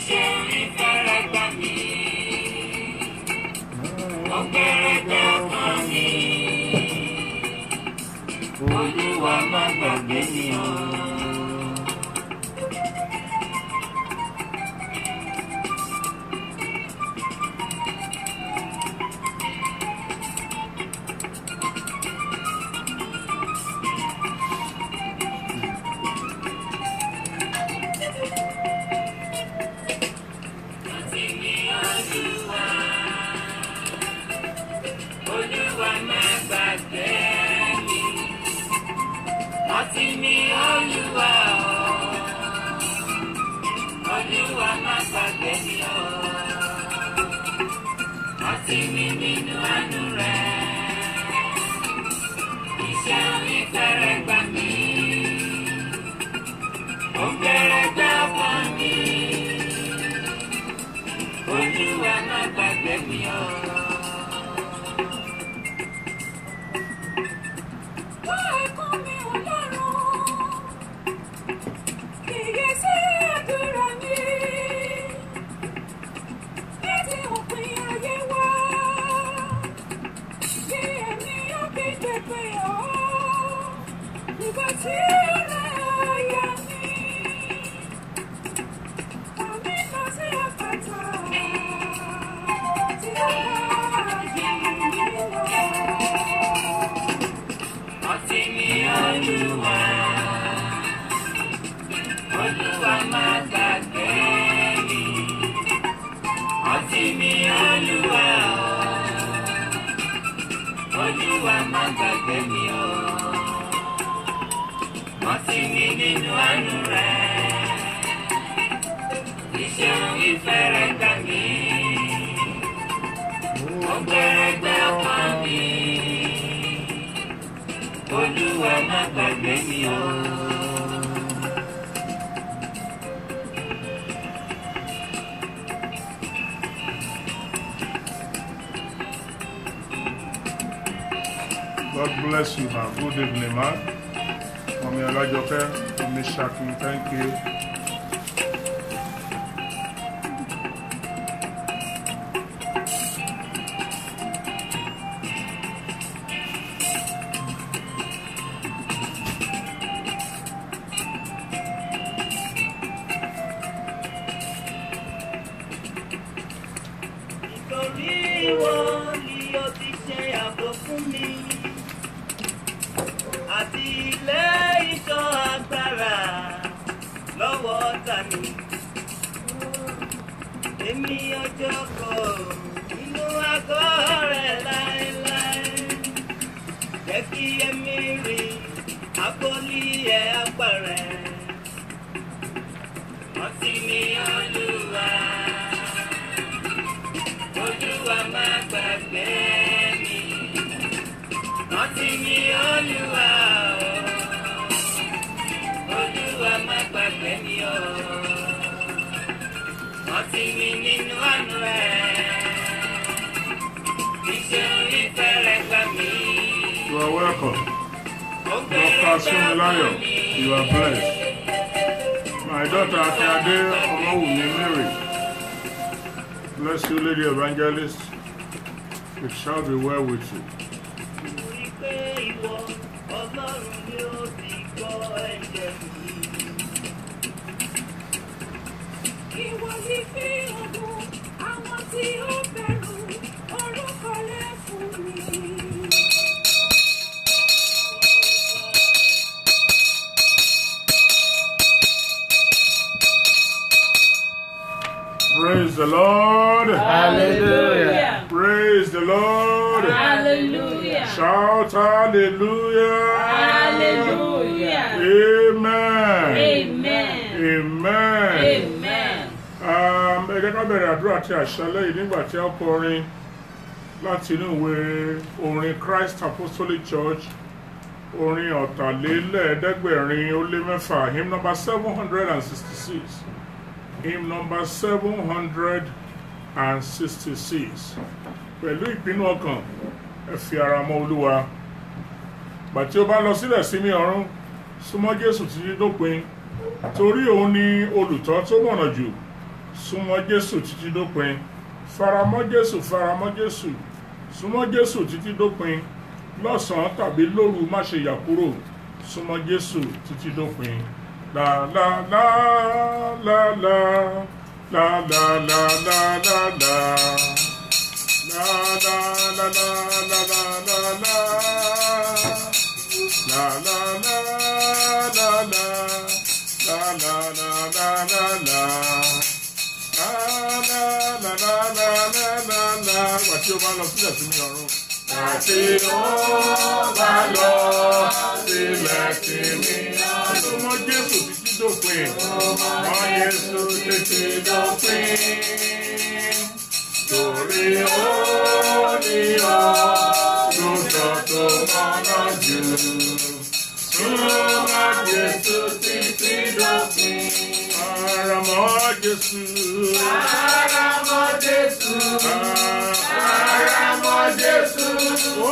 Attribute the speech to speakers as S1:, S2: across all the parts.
S1: iṣẹ́ ìfẹ́rẹ́ gbà mí. Ọ̀gbẹ̀rẹ̀gbẹ̀ ọkàn mi. Olúwa má gbàgbé mi o.
S2: God bless you, man. Good evening, man. Mommy Alajoke, Miss Shaki, thank you. You are welcome. Dr. Sumilayo, you are blessed. My daughter Akade Omawumi Mary. Bless you, Lady Evangelist. It shall be well with you. Praise the Lord.
S3: Hallelujah.
S2: Praise the Lord.
S3: Hallelujah.
S2: Shout hallelujah.
S3: Hallelujah.
S2: Amen.
S3: Amen.
S2: Amen.
S3: Amen.
S2: Ẹ jẹ́ ká bẹ̀rẹ̀ àdúrà tí àṣálẹ́ yìí nígbà tí a kọrin láti inú ìwé orin Christ Apostolic Church, orin ọ̀tàlélẹ́ẹ̀ẹ́dẹ́gbẹ̀rin ó lé mẹ́fà, hymn number 766. Hymn number 766. Pẹ̀lú ìpinnu ọkàn, ẹ fi ara mọ́ Olúwa. Bàtí ó bá lọ sílẹ̀ sí mi ọ̀run, súnmọ́ Jésù títí dópin, torí òun ni olùtọ́ tó mọ̀nà jù súnmọ́ Jésù títí dópin faramọ́ Jésù súnmọ́ Jésù títí dópin lọ́sàn-án tàbí lóru má ṣe yà kúrò súnmọ́ Jésù títí dópin la la la la la la la la la la la. La la la la la la la la la la la la la la la la la la wà tí o bá lọ sílẹ̀ sí mi ọ̀run. Àti ó bá lọ sílẹ̀ sí mi ọ̀run. Mọ Jésù títí dópin. Mọ Jésù títí dópin. Torí ó ní ọdún tó mọ́nà jù. Súnmọ́ Jésù títí dópin. Faramọ́ Jésù. Faramọ́ Jésù. Faramọ́ Jésù. Ó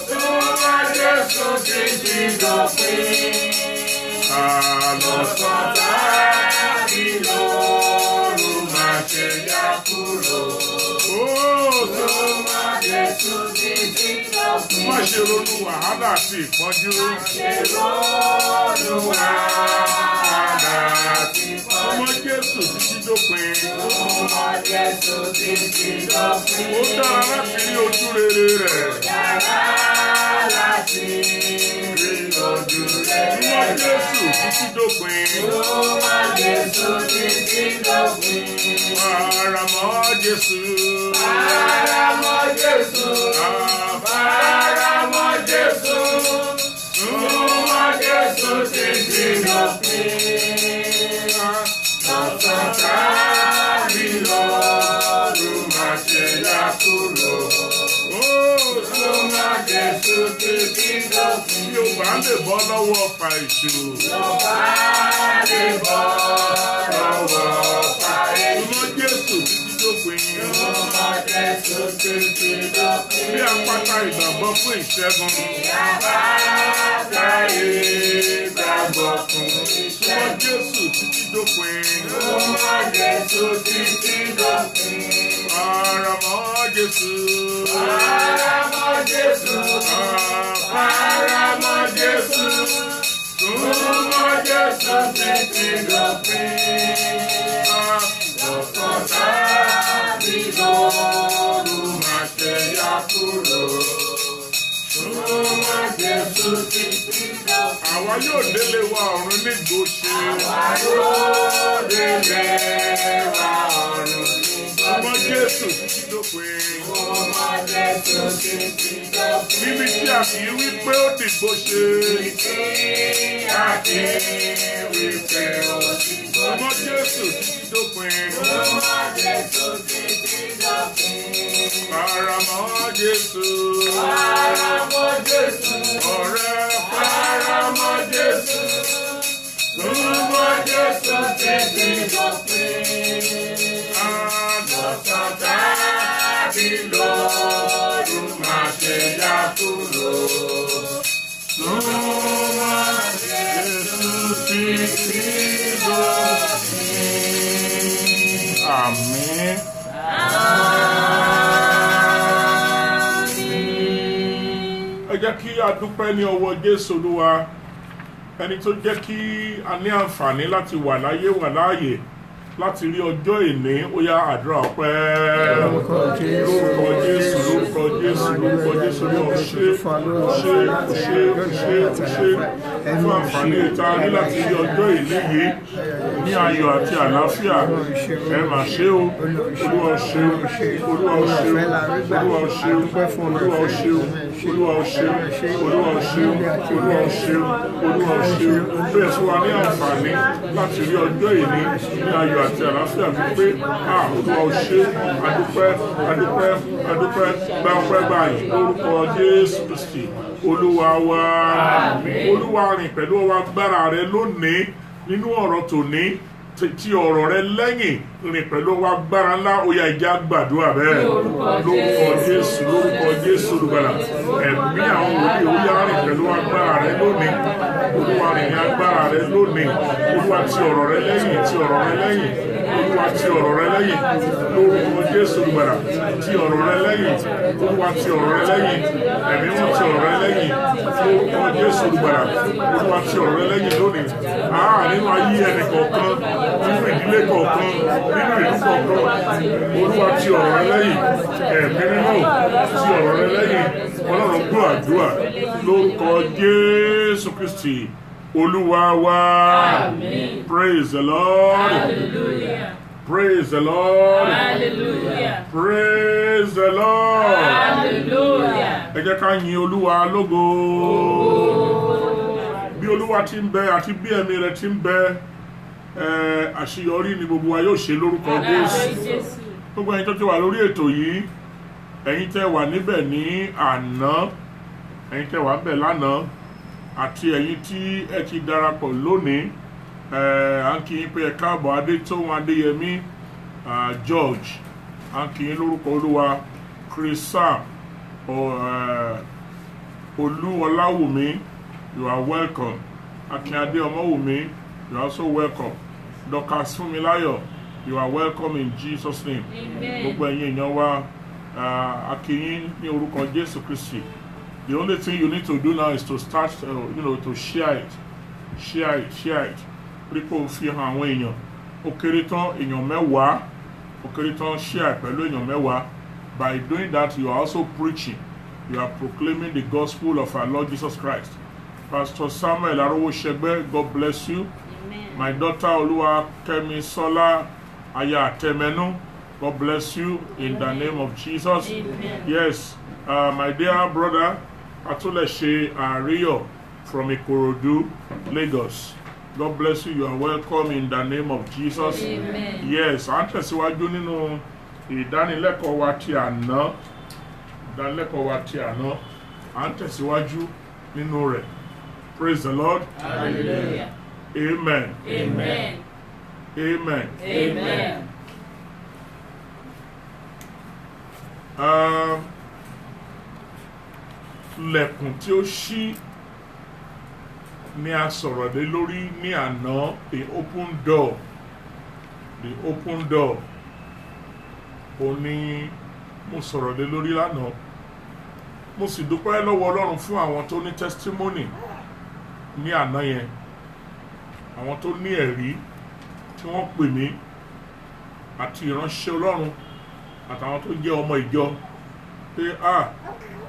S2: súnmọ́ Jésù títí dópin. Àlọ́sàn tàbí lóru má ṣe yà kúrò. Ó súnmọ́ Jésù títí dópin. Má ṣe ronú wàhálà àti ìpọ́njú. Má ṣe ronú wàhálà àti ìpọ́njú. Súnmọ́ Jésù títí dópin. Súnmọ́ Jésù títí dópin. Ó dára láti rí ojú rere rẹ̀. Ó dára láti rí ojú rere rẹ̀. Súnmọ́ Jésù títí dópin. Súnmọ́ Jésù títí dópin. Faramọ́ Jésù. Faramọ́ Jésù. Faramọ́ Jésù. Súnmọ́ Jésù títí dópin. Lọ́sàn tàbí lóru má ṣe yà kúrò. Ó súnmọ́ Jésù títí dópin. Yorùbá lè bọ́ lọ́wọ́ ọ̀pá ìṣù. Yorùbá lè bọ́ lọ́wọ́ ọ̀pá ìṣù. Súnmọ́ Jésù títí dópin. Súnmọ́ Jésù títí dópin. Bí àpáta ìgbàgbọ́ fún ìṣẹ́gun. Bí àpáta ìgbàgbọ́ fún ìṣẹ́gun. Súnmọ́ Jésù títí dópin. Súnmọ́ Jésù títí dópin. Faramọ́ Jésù. Faramọ́ Jésù. Faramọ́ Jésù. Súnmọ́ Jésù títí dópin. Lọ́sàn tàbí lóru má ṣe yà kúrò. Súnmọ́ Jésù títí dópin. Àwa yóò délé wa ọ̀run nígbò ṣe. Àwa yóò délé wa ọ̀run nígbò ṣe. Súnmọ́ Jésù títí dópin. Súnmọ́ Jésù títí dópin. Níbi tí a kì í wí pé ó dìgbò ṣe. Níbi tí a kì í wí pé ó dìgbò ṣe. Súnmọ́ Jésù títí dópin. Súnmọ́ Jésù títí dópin. Faramọ́ Jésù. Faramọ́ Jésù. Ọ̀rẹ́ faramọ́ Jésù. Súnmọ́ Jésù títí dópin. Lọ́sàn tàbí lóru má ṣe yà kúrò. Súnmọ́ Jésù títí dópin. Àmín. Ẹ jẹ́ kí a dúpẹ́ ní ọwọ́ Jésù Olúwa, ẹni tó jẹ́ kí a ní àǹfààní láti wà láyé wà láàyè láti rí ọjọ́ ìní. Ó yá àdúrà ọpẹ́. Lórúkọ Jésù lórúkọ Jésù lórúkọ Jésù ní ọ̀ṣẹ́ fún àǹfààní ìta ní láti rí ọjọ́ ìní yìí ní ayọ̀ àti àlàáfíà. Ẹ mà ṣe o, Olúwa o ṣeun, Olúwa o ṣeun, Olúwa o ṣeun, Olúwa o ṣeun, Olúwa o ṣeun, Olúwa o ṣeun, Olúwa o ṣeun, Olúwa o ṣeun. Bẹ́ẹ̀ fún wa ní àǹfààní láti rí ọjọ́ ìní ní ayọ̀ àti àlàáfíà wípé Olúwa o ṣe, adúpẹ́ adúpẹ́ adúpẹ́ gba ọpẹ́ gbà yìí lórúkọ Jésù Kristi Olúwa wa. Olúwa rìn pẹ̀lú ọwọ́ agbára rẹ lónìí nínú ọ̀rọ̀ tòní ti ọ̀rọ̀ rẹ lẹ́yìn rìn pẹ̀lú ọwọ́ agbára ńlá. Ó yá ìjà gbàdúrà bẹ́ẹ̀ lórúkọ Jésù lórúkọ Jésù olùgbàlà. Ẹ̀mí àwọn wòlíì ó yá rìn pẹ̀lú agbára rẹ lónìí. Olúwa rìn ní agbára rẹ lónìí. Olúwa ti ọ̀rọ̀ rẹ lẹ́yìn ti ọ̀rọ̀ rẹ lẹ́yìn. Olúwa ti ọ̀rọ̀ rẹ lẹ́yìn lórúkọ Jésù Olùgbàlà ti ọ̀rọ̀ rẹ lẹ́yìn Olúwa ti ọ̀rọ̀ rẹ lẹ́yìn ẹ̀mí wọn ti ọ̀rọ̀ rẹ lẹ́yìn lórúkọ Jésù Olùgbàlà Olúwa ti ọ̀rọ̀ rẹ lẹ́yìn lónìí nínú ayé ẹnì kọ̀ọ̀kan nínú ìdílé kọ̀ọ̀kan nínú ìlú kọ̀ọ̀kan Olúwa ti ọ̀rọ̀ rẹ lẹ́yìn ẹ̀mí mímọ́ ti ọ̀rọ̀ rẹ lẹ́yìn Ọlọ́run gbọ́ àdúrà lórúkọ Jésù Kristi Olúwa wa.
S3: Amen.
S2: Praise the Lord.
S3: Hallelujah.
S2: Praise the Lord.
S3: Hallelujah.
S2: Praise the Lord.
S3: Hallelujah.
S2: Ẹ jẹ́ ká yin Olúwa lógo. Bí Olúwa ti ń bẹ àti bí ẹ̀mí rẹ̀ ti ń bẹ, àṣeyọrí ni gbogbo wa yóò ṣe lórúkọ Jésù. Gbogbo ẹ̀yin tó ti wà lórí ètò yìí, ẹ̀yin tẹ́ wà níbẹ̀ ní àná, ẹ̀yin tẹ́ wà níbẹ̀ lánàá, àti ẹ̀yin tí ẹ ti darapọ̀ lónìí, à ń kí yín pé ẹ káàbọ̀ Adétóhùn Adéyẹmí George, à ń kí yín lórúkọ Olúwa Chris Sam Olú Ọláwùmí, you are welcome. Akínyadé Ọmọwùmí, you are also welcome. Dorcas Fúnmiláyọ̀, you are welcome in Jesus' name. Gbogbo ẹ̀yin èèyàn wa, a kí yín ní orúkọ Jésù Kristi. The only thing you need to do now is to start, to share it. Rípò fi hàn àwọn èèyàn. Ó kéré tán èèyàn mẹ́wàá. Ó kéré tán share pẹ̀lú èèyàn mẹ́wàá. By doing that, you are also preaching. You are proclaiming the gospel of our Lord Jesus Christ. Pastor Samuel Arowosegbe, God bless you.
S3: Amen.
S2: My daughter Oluwakemi Sola Aya Temenu, God bless you in the name of Jesus.
S3: Amen.
S2: Yes, my dear brother Atulese Ariyo from Ikorodu, Lagos. God bless you. You are welcome in the name of Jesus.
S3: Amen.
S2: Yes, à ń tẹ̀síwájú nínú ìdánilẹ́kọ̀ọ́ wa ti àná. À ń tẹ̀síwájú nínú rẹ̀. Praise the Lord.
S3: Hallelujah.
S2: Amen.
S3: Amen.
S2: Amen.
S3: Amen.
S2: Lẹ̀kùn tí ó ṣí ni a sọ̀rọ̀ lé lórí ní àná, the open door. The open door. Ó ní mo sọ̀rọ̀ lé lórí lánàá. Mo sì dúpẹ́ lọ́wọ́ Ọlọ́run fún àwọn tó ní testimony ní àná yẹn. Àwọn tó ní ẹ̀rí tí wọ́n pè mí àti ìránṣẹ́ Ọlọ́run àtàwọn tó jẹ́ ọmọ ìjọ pé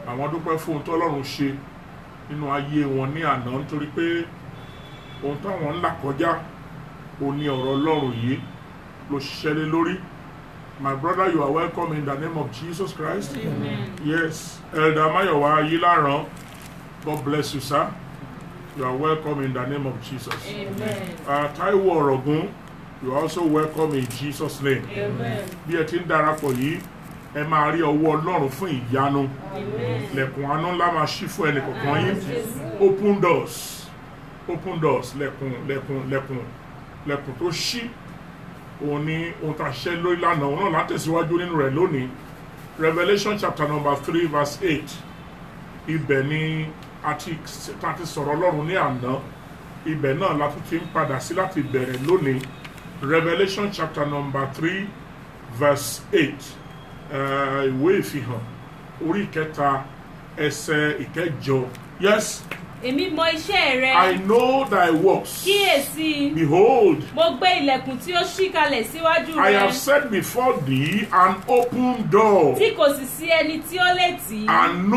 S2: àwọn dúpẹ́ fún ohun tó Ọlọ́run ṣe nínú ayé wọn ní àná nítorí pé ohun táwọn ń là kọjá ó ní ọ̀rọ̀ Ọlọ́run yìí ló ṣiṣẹ́ lé lórí. My brother, you are welcome in the name of Jesus Christ.
S3: Amen.
S2: Yes, Elder Mayowa Ayilaran, God bless you, sir. You are welcome in the name of Jesus.
S3: Amen.
S2: Taiwo Orogun, you are also welcome in Jesus' name.
S3: Amen.
S2: Bí ẹ ti ń darapọ̀ yìí, ẹ máa rí ọwọ́ Ọlọ́run fún ìyanu.
S3: Amen.
S2: Lẹ̀kùn àánú ńlá máa ṣí fún ẹnì kọ̀ọ̀kan yín. Open doors. Open doors. Lẹ̀kùn tó ṣí. Òun ni ohun tá a ṣe lórí lánàá, òun náà látẹ̀síwájú nínú rẹ̀ lónìí. Revelation chapter number 3 verse 8. Ibẹ̀ ni a ti sọ̀rọ̀ Ọlọ́run ní àná. Ibẹ̀ náà la tún ti ń padà sí láti bẹ̀rẹ̀ lónìí. Revelation chapter number 3 verse 8. Ìwé ìfihàn orí ìkẹta ẹsẹ̀ ìkẹjọ. Yes.
S3: Èmi mọ iṣẹ́ rẹ.
S2: I know thy works.
S3: Kíyèsí.
S2: Behold.
S3: Mo gbé ilẹ̀kùn tí ó ṣí kalẹ̀ síwájú rẹ.
S2: I have set before thee an open door.
S3: Tí kò sì sí ẹni tí ó lè tì í.
S2: And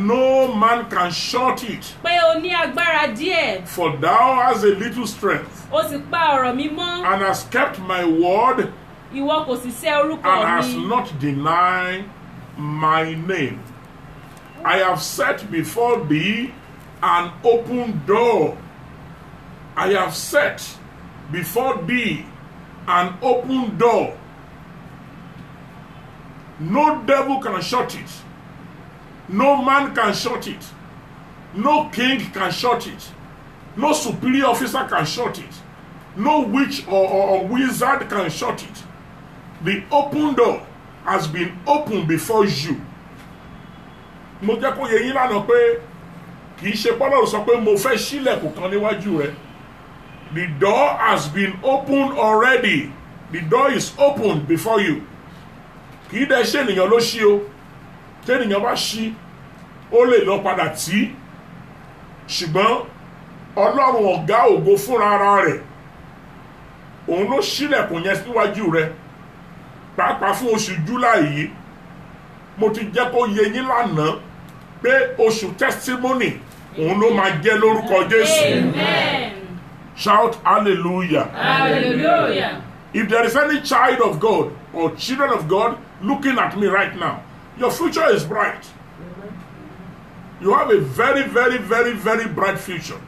S2: no man can shut it.
S3: Pé o ní agbára díẹ̀.
S2: For thou hast a little strength.
S3: O sì pa ọ̀rọ̀ mi mọ́.
S2: And hast kept my word.
S3: Ìwọ kò sì sẹ́ orúkọ mi.
S2: And hast not denied my name. I have set before thee an open door. I have set before thee an open door. No devil can shut it. No man can shut it. No king can shut it. No superior officer can shut it. No witch or wizard can shut it. The open door has been opened before you. Mo jẹ́ kó yé yín lánàá pé kì í ṣe pọ́lọ́run sọ pé mo fẹ́ ṣílẹ̀kùn kan níwájú rẹ. The door has been opened already. The door is opened before you. Kì í dẹ̀ ṣe ènìyàn ló ṣí o. Tí ènìyàn bá ṣí, ó lè lọ padà tì. Ṣùgbọ́n Ọlọ́run ọ̀gá ògo fúnra ara rẹ̀, òun ló ṣílẹ̀kùn yẹn síwájú rẹ̀. Pàápàá fún oṣù July yìí, mo ti jẹ́ kó yé yín lánàá pé oṣù testimony òun ló máa jẹ́ lórúkọ Jésù.
S3: Amen.
S2: Shout hallelujah.
S3: Hallelujah.
S2: If there is any child of God or children of God looking at me right now, your future is bright. You have a very, very, very, very bright future.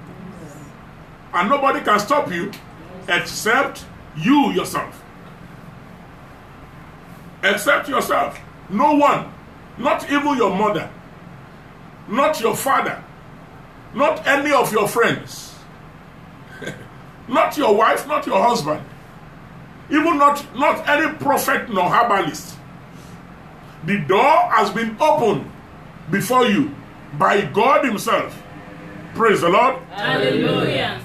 S2: And nobody can stop you except you yourself. Except yourself. No one. Not even your mother. Not your father. Not any of your friends. Not your wife, not your husband. Even not any prophet nor herbalist. The door has been opened before you by God himself. Praise the Lord.
S3: Hallelujah.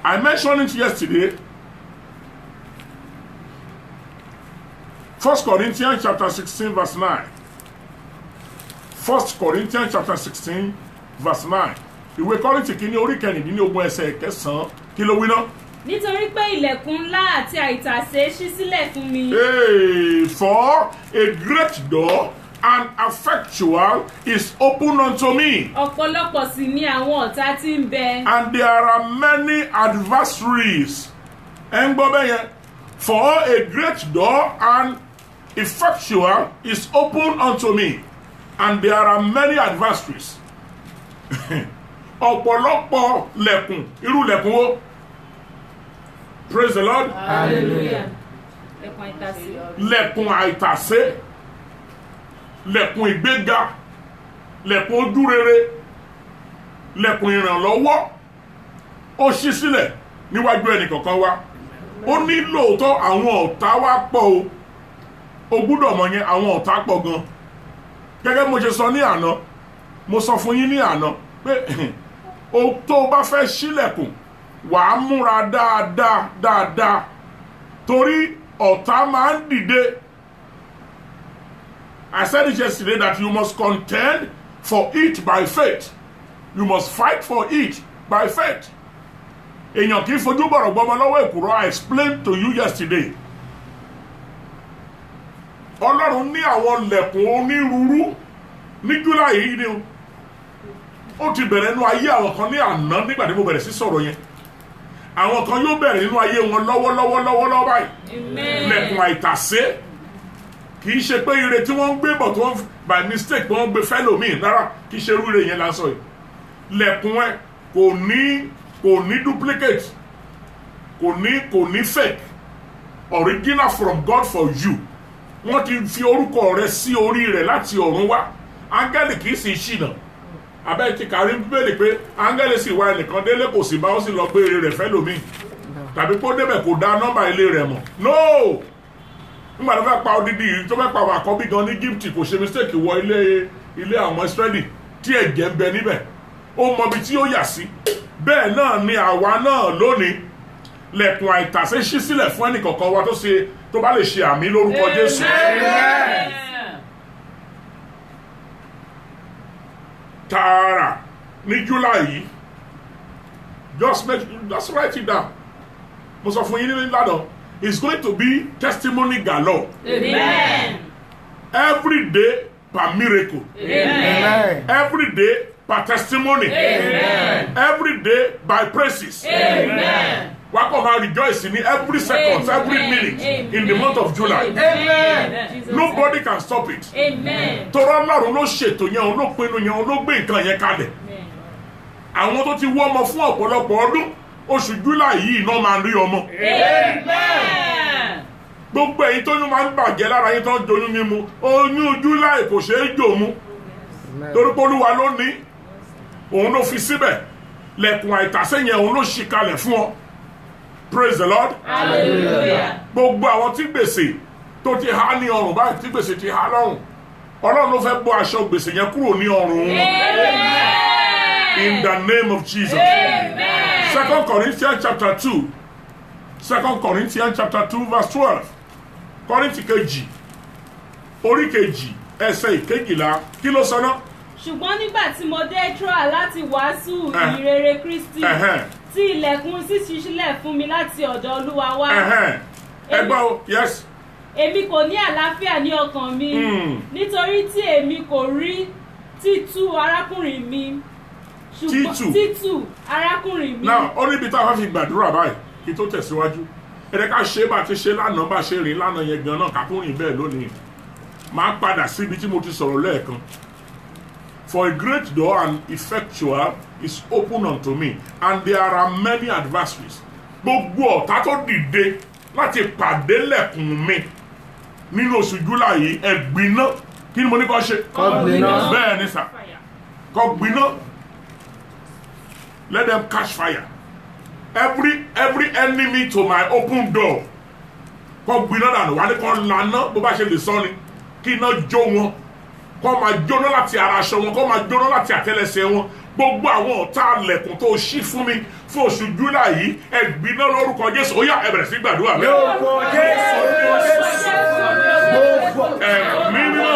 S2: I mentioned it yesterday. 1 Corinthians chapter 16 verse 9. 1 Corinthians chapter 16 verse 9. Ìwé Kọ́ríńtì kìíní orí kẹrìndínlógún ẹsẹ̀ kẹsàn-án kí ló wí náà?
S3: Nítorí pé ilẹ̀kùn ńlá àti àìtàsé ṣí sílẹ̀ fún mi.
S2: Hey, for a great door and effectual is open unto me.
S3: Ọ̀pọ̀lọpọ̀ sì ni àwọn ọ̀tá tí ń bẹ.
S2: And there are many adversaries. Ẹ ń gbọ́ bẹ́ẹ̀ yẹn. For a great door and effectual is open unto me. And there are many adversaries. Ọ̀pọ̀lọpọ̀ lẹ̀kùn. Irú lẹ̀kùn wo? Praise the Lord.
S3: Hallelujah. Lẹ̀kùn àìtàsé.
S2: Lẹ̀kùn àìtàsé. Lẹ̀kùn ìgbéga. Lẹ̀kùn ojúrere. Lẹ̀kùn ìrànlọ́wọ́. Ó ṣí sílẹ̀ níwájú ẹnìkọ̀ọ̀kan wa. Ó ní lóòótọ́ àwọn ọ̀tá wa pọ̀ o. O gbúdọ̀ mọ̀ yẹn àwọn ọ̀tá pọ̀ gan. Gẹ́gẹ́ mo ṣe sọ ní àná. Mo sọ fún yín ní àná pé o tó bá fẹ́ ṣílẹ̀kùn wàá múra dáadáa torí ọ̀tá máa ń dìde. I said it yesterday that you must contend for it by faith. You must fight for it by faith. Èèyàn kì í fojú bọ̀rọ̀ gbọmọ lọ́wọ́ èkùrọ́. I explained to you yesterday. Ọlọ́run ní àwọn lẹ̀kùn onírúurú ní July yìí ni o. Ó ti bẹ̀rẹ̀ nínú ayé àwọn kan ní àná nígbà tí mo bẹ̀rẹ̀ sí sọ̀rọ̀ yẹn. Àwọn kan yóò bẹ̀rẹ̀ nínú ayé wọn lọ́wọ́lọ́wọ́ báyìí.
S3: Amen.
S2: Lẹ̀kùn àìtàsé kì í ṣe pé ire tí wọ́n ń gbé bọ̀ tó by mistake pé wọ́n gbé fẹ́lòmíì rárá kì í ṣe irú ire yẹn lásán yìí. Lẹ̀kùn ẹ kò ní duplicate kò ní fake original from God for you. Wọ́n ti fi orúkọ rẹ sí orí rẹ̀ láti ọ̀run wá. Áńgẹ́lì kì í sì ṣìnà. Abẹ́ ti kàrí bíbélì pé áńgẹ́lì sì wá ẹnìkan délé kò sì bá ó sì lọ gbé ire rẹ̀ fẹ́lòmíì. Tàbí kó débẹ̀ kò dá nọ́mbà ilé rẹ̀ mọ̀. No! Nígbà tó fẹ́ pa odidi yìí tó fẹ́ pa àwọn àkọ́bí gan ní Egypt kò ṣe mistake wọ ilé àwọn Israeli tí ẹ̀jẹ̀ ń bẹ níbẹ̀. Ó mọ ibi tí ó yà sí. Bẹ́ẹ̀ náà ni àwa náà lónìí lẹ̀kùn àìtàsé ṣí sílẹ̀ fún ẹnìkọ̀ọ̀kan wa tó bá lè ṣe àmì lórúkọ Jésù.
S3: Amen.
S2: Tààrà ní July yìí just write it down. Mo sọ fún yín ní lánàá. It's going to be testimony galore.
S3: Amen.
S2: Every day per miracle.
S3: Amen.
S2: Every day per testimony.
S3: Amen.
S2: Every day by praises.
S3: Amen.
S2: Wá kọ́ máa rejoice in every second, every minute in the month of July.
S3: Amen.
S2: Nobody can stop it.
S3: Amen.
S2: Torọ́ Ọlọ́run ló ṣètò yẹn, òun ló pinnu yẹn, òun ló gbé nǹkan yẹn kalẹ̀. Àwọn tó ti wọ́ ọmọ fún ọ̀pọ̀lọpọ̀ ọdún, oṣù July yìí náà máa rí ọmọ.
S3: Amen.
S2: Gbogbo èyí tóyún máa ń bàjẹ́ lára yín tó ń joyún mímu, oyún July kò ṣeé jò mu. Torí pé Olúwa ló ní, òun ló fi síbẹ̀, lẹ̀kùn àìtàsé yẹn òun ló ṣí kalẹ̀ fún ọ. Praise the Lord.
S3: Hallelujah.
S2: Gbogbo àwọn tí gbèsè tó ti há ní ọrùn báyìí tí gbèsè ti há lọ́rùn. Ọlọ́run ló fẹ́ bọ́ aṣọ gbèsè yẹn kúrò ní ọrùn wọn. In the name of Jesus.
S3: Amen.
S2: 2 Corinthians chapter 2. 2 Corinthians chapter 2 verse 12. Kọ́ríńtì kejì orí kejì ẹsẹ̀ ìkejìlá kí ló sọ náà.
S3: ṣùgbọ́n nígbà tí mo dé Troa láti wàásù ìrere Kristi tí ilẹ̀kùn sì ṣí sílẹ̀ fún mi láti ọ̀dọ̀ Olúwa wá.
S2: ẹgbọ́n o yes.
S3: èmi kò ní àlàáfíà ní ọkàn mi nítorí tí èmi kò rí Títù arákùnrin mi. Títù arákùnrin mi.
S2: náà ó níbi tá a fẹ́ fi gbàdúrà báyìí kí tó tẹ̀síwájú ẹ̀rẹ́ ká ṣe bá ti ṣe lánàá bá ṣe rìn lánàá yẹn gan náà ká tún rìn bẹ́ẹ̀ lónìí máa padà síbi tí mo ti sọ̀rọ̀ lẹ́ẹ̀kan. For a great door and effectual is open unto me and there are many adversaries. Gbogbo ọ̀tá tó dìde láti pàdé lẹ̀kùn mi nínú oṣù July yìí ẹ̀gbiná kí ni mo ní kó ṣe.
S4: Kọ́gbiná.
S2: Bẹ́ẹ̀ ni sà kọ́gbiná. Let them catch fire. Every enemy to my open door kọ́gbiná dànù wà ní kọ́ lànà bó bá ṣe lè sọ ni kí iná jó wọn kó máa jóná láti ara aṣọ wọn kó máa jóná láti àtẹ́lẹsẹ̀ wọn gbogbo àwọn ọ̀tá àlẹ̀kùn tó ṣí fún mi fún oṣù July yìí ẹ̀gbiná lórúkọ Jésù ó yá ẹ bẹ̀rẹ̀ sí gbàdúrà mi.
S4: Lórúkọ Jésù.
S2: Ẹ̀mí mímọ́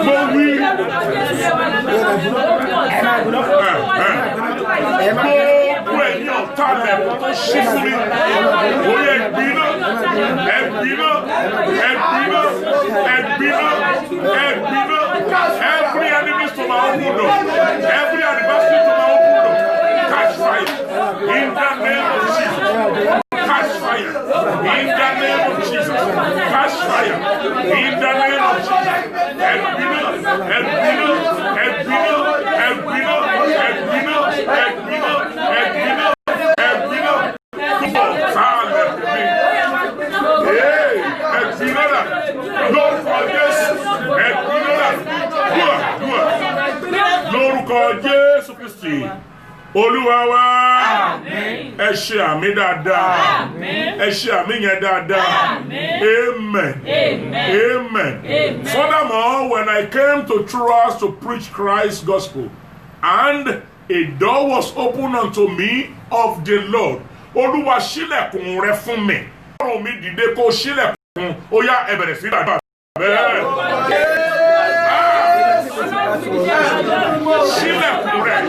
S2: mo wí gbogbo ẹ̀yin ọ̀tá àlẹ̀kùn tó ṣí fún mi ó yẹ ẹ̀gbiná ẹ̀gbiná ẹ̀gbiná ẹ̀gbiná ẹ̀gbiná every enemy to my open door every adversary to my open door catch fire in the name of Jesus catch fire in the name of Jesus catch fire in the name of Jesus ẹ̀gbiná ẹ̀gbiná ẹ̀gbiná ẹ̀gbiná ẹ̀gbiná ẹ̀gbiná ẹ̀gbiná ẹ̀gbiná ọ̀tá àlẹ̀kùn mi ẹ̀gbiná dà lórúkọ Jésù ẹ̀gbiná dà dùà lórúkọ Jésù Kristi Olúwa wa ẹ ṣe àmì dáadáa ẹ ṣe àmì yẹn dáadáa amen amen. Furthermore, when I came to Troas to preach Christ's gospel and a door was opened unto me of the Lord Olúwa ṣílẹ̀kùn rẹ̀ fún mi ọ̀run mi dìde kó ṣílẹ̀kùn ó yá ẹ bẹ̀rẹ̀ sí gbàdúrà bẹ́ẹ̀. Ṣílẹ̀kùn rẹ̀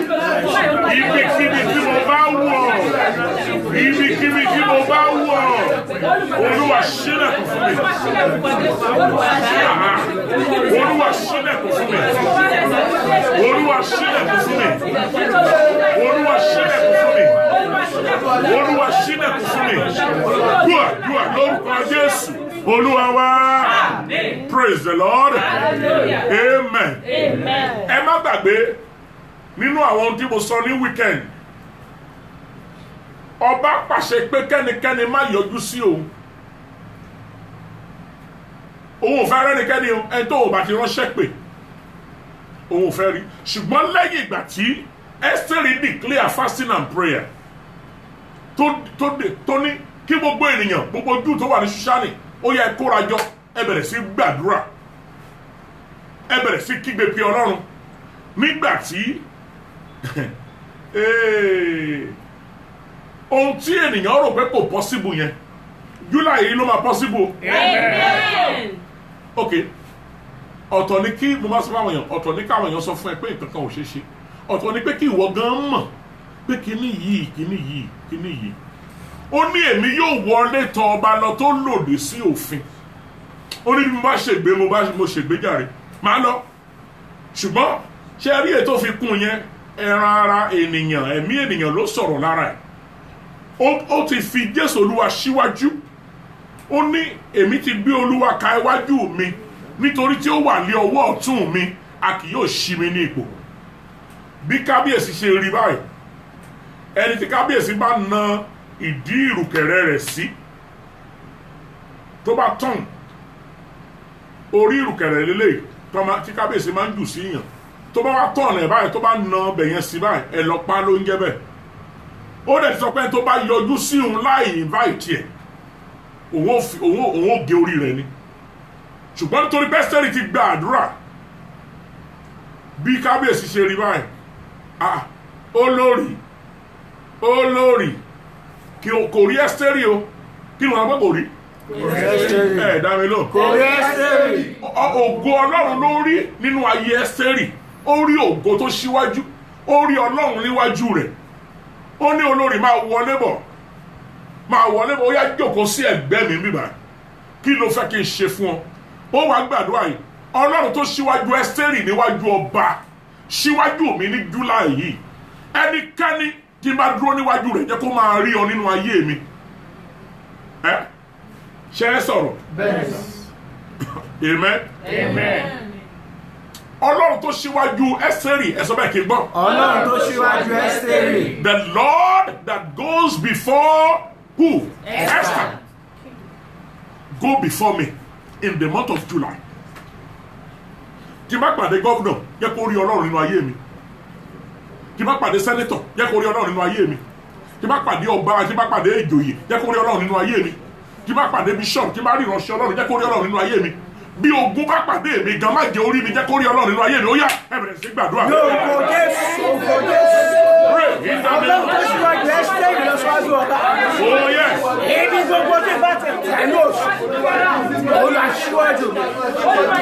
S2: ibikíbi tí mo bá wọ̀ ibikíbi tí mo bá wọ̀ Olúwa ṣílẹ̀kùn fún mi Olúwa ṣílẹ̀kùn fún mi Olúwa ṣílẹ̀kùn fún mi Olúwa ṣílẹ̀kùn fún mi Olúwa ṣílẹ̀kùn fún mi dúà lórúkọ Jésù Olúwa wa. Praise the Lord. Amen. Ẹ má gbàgbé nínú àwọn ohun tí mo sọ ní weekend ọba pàṣẹ pé kẹ́nikẹ́ni má yọjú sí òun ò fẹ́ rẹ́nikẹ́ni ẹni tó ò bá ti ránṣẹ́ pé òun ò fẹ́ rí ṣùgbọ́n lẹ́yìn ìgbà tí Esther declare fasting and prayer tó ní kí gbogbo ènìyàn gbogbo Júù tó wà ní Ṣúṣánì ó yẹ kórajọ ẹ bẹ̀rẹ̀ sí gbàdúrà ẹ bẹ̀rẹ̀ sí kígbe pé Ọlọ́run nígbà tí ohun tí ènìyàn rò pé kò possible yẹn July yìí ló máa possible. ok ọ̀tọ̀ ni kí mo máa sọ fáwọn èèyàn ọ̀tọ̀ ni káwọn èèyàn sọ fún ẹ pé nǹkan kan ò ṣeé ṣe ọ̀tọ̀ ni pé kí ìwọ gan mọ̀ pé kíní yìí ó ní èmi yóò wọlé tọ̀ ọba lọ tó lòdì sí òfin ó ní bí mo bá ṣègbé mo ṣègbé jàre máa lọ ṣùgbọ́n ṣe rí ètò fi kún yẹn ẹran ara ènìyàn ẹ̀mí ènìyàn ló sọ̀rọ̀ lára ẹ̀ ó ti fi Jésù Olúwa síwájú ó ní èmi ti gbé Olúwa ka iwájú mi nítorí tí ó wà lé ọwọ́ ọ̀tún mi a kì yóò ṣí mi ní ipò bí kábíyèsí ṣe rí báyìí ẹni tí kábíyèsí bá na ìdí ìrùkẹ̀rẹ̀ rẹ̀ sí tó bá tán orí ìrùkẹ̀rẹ̀ lélẹ̀ tí kábíyèsí máa ń jù sí yàn tó bá wá tọ̀nà ẹ̀ báyìí tó bá na ọbẹ̀ yẹn sí báyìí ẹ̀ lọ pa ló ń jẹ́ bẹ́ẹ̀ ó dẹ̀ ti sọ pé tó bá yọjú sí òun láì invite ẹ̀ òun ó gé orí rẹ̀ ni ṣùgbọ́n nítorí pẹ́sítẹ́rì ti gba àdúrà bí kábíyèsí ṣe rí báyìí olórí kí o kò rí Ẹ́sítérì o kí ni wọ́n gbọ́ kò rí ẹ̀ dá mi lò ògo Ọlọ́run ló rí nínú ayé Ẹ́sítérì ó rí ògo tó ṣíwájú ó rí Ọlọ́run níwájú rẹ̀ ó ní olórí máa wọlé bọ̀ ó yá jókòó sí ẹ̀gbẹ́ mi bíbá kí ló fẹ́ kí n ṣe fún ọ ó wàá gbàdúrà yìí Ọlọ́run tó ṣíwájú Ẹ́sítérì níwájú ọba ṣíwájú mi ní July yìí ẹnikẹ́ni tí n bá dúró níwájú rẹ̀ jẹ́ kó máa rí ọ nínú ayé mi ṣe é sọ̀rọ̀ amen Ọlọ́run tó ṣíwájú Ẹ́sítérì ẹ sọ bẹ́ẹ̀ kí n gbọ́.
S4: Ọlọ́run tó ṣíwájú Ẹ́sítérì.
S2: The Lord that goes before who? Esther. Go before me in the month of July. Tí bá pàdé gọ́vnọ̀ jẹ́ kó rí Ọlọ́run nínú ayé mi. Tí bá pàdé sẹ́nétọ̀ jẹ́ kó rí Ọlọ́run nínú ayé mi. Tí bá pàdé ọba tí bá pàdé ìjòyè jẹ́ kó rí Ọlọ́run nínú ayé mi. Tí bá pàdé bishop tí bá rí ìránṣẹ́ Ọlọ́run jẹ́ kó rí Ọlọ́run nínú ayé mi. Bí ogun bá pàdé mi gan má jẹ́ orí mi jẹ́ kó rí Ọlọ́run nínú ayé mi ó yá ẹ bẹ̀rẹ̀ sí gbàdúrà.
S4: Yóò Jésù. Ọlọ́run tó ṣíwájú Ẹ́sítérì lọ síwájú ọba.
S2: Oh yes.
S4: Èmi gbogbo tí bá ti tẹ̀lé oṣù. Olùwàṣíwájú mi.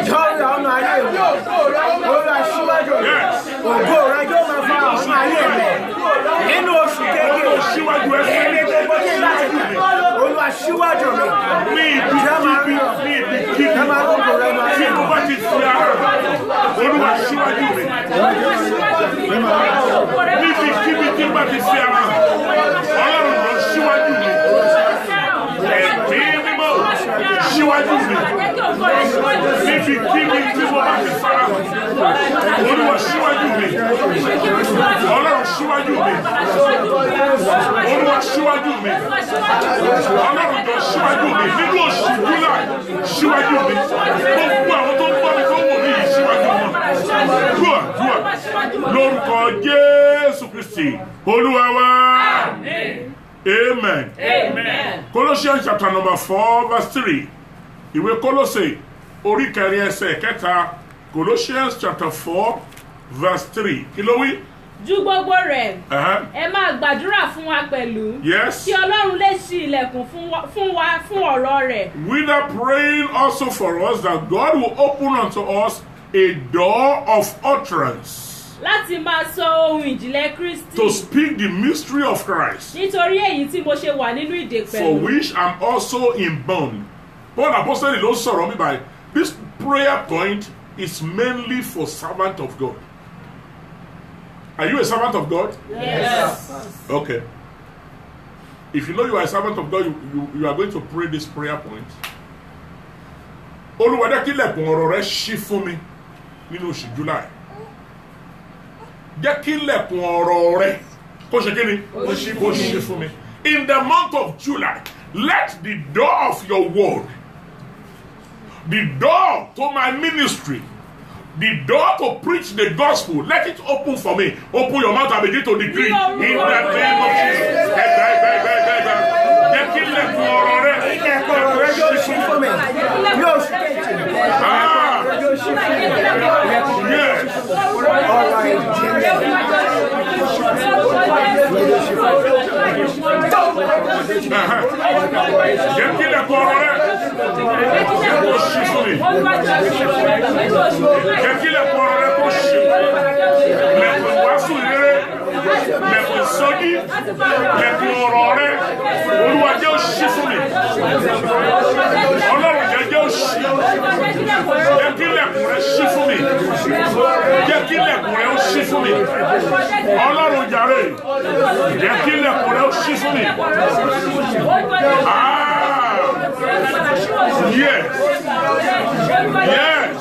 S4: Jọ́ọ̀rì ọ̀nà ayé mi. Olùwàṣíwájú mi. Ògo rẹ yóò máa fa ọ̀nà ayé mi. Nínú oṣù kékeré. Èmi gbogbo tí bá ti tẹ̀lé. Olùwàṣíwájú mi.
S2: Ní ibi kí
S4: ẹ máa rògbò rẹ máa
S2: tí mo bá ti fi ara Olúwa ṣíwájú mi. Níbi kíbi tí mo bá ti fi ara Ọlọ́run lọ ṣíwájú mi. Ẹ̀mí mímọ́ ṣíwájú mi. Níbi kíbi tí mo bá ti fara Olúwa ṣíwájú mi. Ọlọ́run ṣíwájú mi. Olúwa ṣíwájú mi. Ọlọ́run jọ ṣíwájú mi. Nínú oṣù July ṣíwájú mi. Gbogbo àwọn tó ń gbọ́ mi tó wò mí yìí ṣíwájú wọn. Dúà lórúkọ Jésù Kristi Olúwa wa. Amen. Colossians chapter number 4 verse 3. Ìwé Kólósè orí kẹrin ẹsẹ̀ kẹta. Colossians chapter 4 verse 3. Kí ló wí?
S3: Ju gbogbo rẹ̀ ẹ máa gbàdúrà fún wa pẹ̀lú.
S2: Yes.
S3: Kí Ọlọ́run lè ṣí ilẹ̀kùn fún wa fún ọ̀rọ̀ rẹ̀.
S2: We are praying also for us that God will open unto us a door of utterance.
S3: Láti máa sọ ohun ìjìnlẹ̀ Kristi.
S2: To speak the mystery of Christ.
S3: Nítorí èyí tí mo ṣe wà nínú ìdè pẹ̀lú.
S2: For which I'm also in bond. Paul Apostle ló sọ̀rọ̀ mi báyìí. This prayer point is mainly for servant of God. Are you a servant of God?
S3: Yes.
S2: Okay. If you know you are a servant of God, you are going to pray this prayer point. Olúwa jẹ́ kí ilẹ̀kùn ọ̀rọ̀ rẹ ṣí fún mi nínú oṣù July. Jẹ́ kí ilẹ̀kùn ọ̀rọ̀ rẹ kó ṣe kí ni? Kó ṣí fún mi. In the month of July, let the door of your word, the door to my ministry, the door to preach the gospel, let it open for me. Open your mouth and begin to decree in the name of Jesus. Jẹ́ kí ilẹ̀kùn ọ̀rọ̀ rẹ
S4: yóò ṣí fún mi. Yóò ṣí kejì. Yóò ṣí fún mi. Ọ̀rọ̀
S2: Jẹ́ kí ilẹ̀kùn ọ̀rọ̀ rẹ kó ṣí fún mi. Jẹ́ kí ilẹ̀kùn ọ̀rọ̀ rẹ kó ṣí. Lẹ̀kùn wàásù rere, lẹ̀kùn ìsọjí, lẹ̀kùn ọ̀rọ̀ rẹ, Olúwa jẹ́ ó ṣí fún mi. Ọlọ́run jẹ́ ó ṣí. Jẹ́ kí ilẹ̀kùn rẹ ṣí fún mi. Jẹ́ kí ilẹ̀kùn rẹ ó ṣí fún mi. Ọlọ́run jàre, jẹ́ kí ilẹ̀kùn rẹ ó ṣí fún mi. Yes. Yes.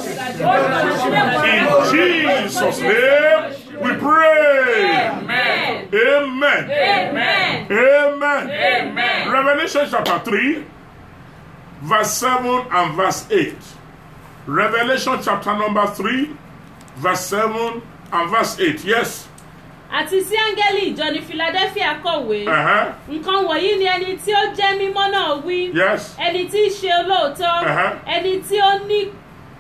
S2: In Jesus' name we pray.
S3: Amen.
S2: Amen.
S3: Amen.
S2: Amen.
S3: Amen.
S2: Revelation chapter 3, verse 7 and verse 8. Revelation chapter number 3, verse 7 and verse 8. Yes.
S3: Àti sí áńgẹ́lì ìjọ ní Philadelphia kọ̀wé. Nǹkan wọ̀nyí ni ẹni tí ó jẹ́ mímọ́ náà wí.
S2: Yes.
S3: Ẹni tí í ṣe olóòótọ́.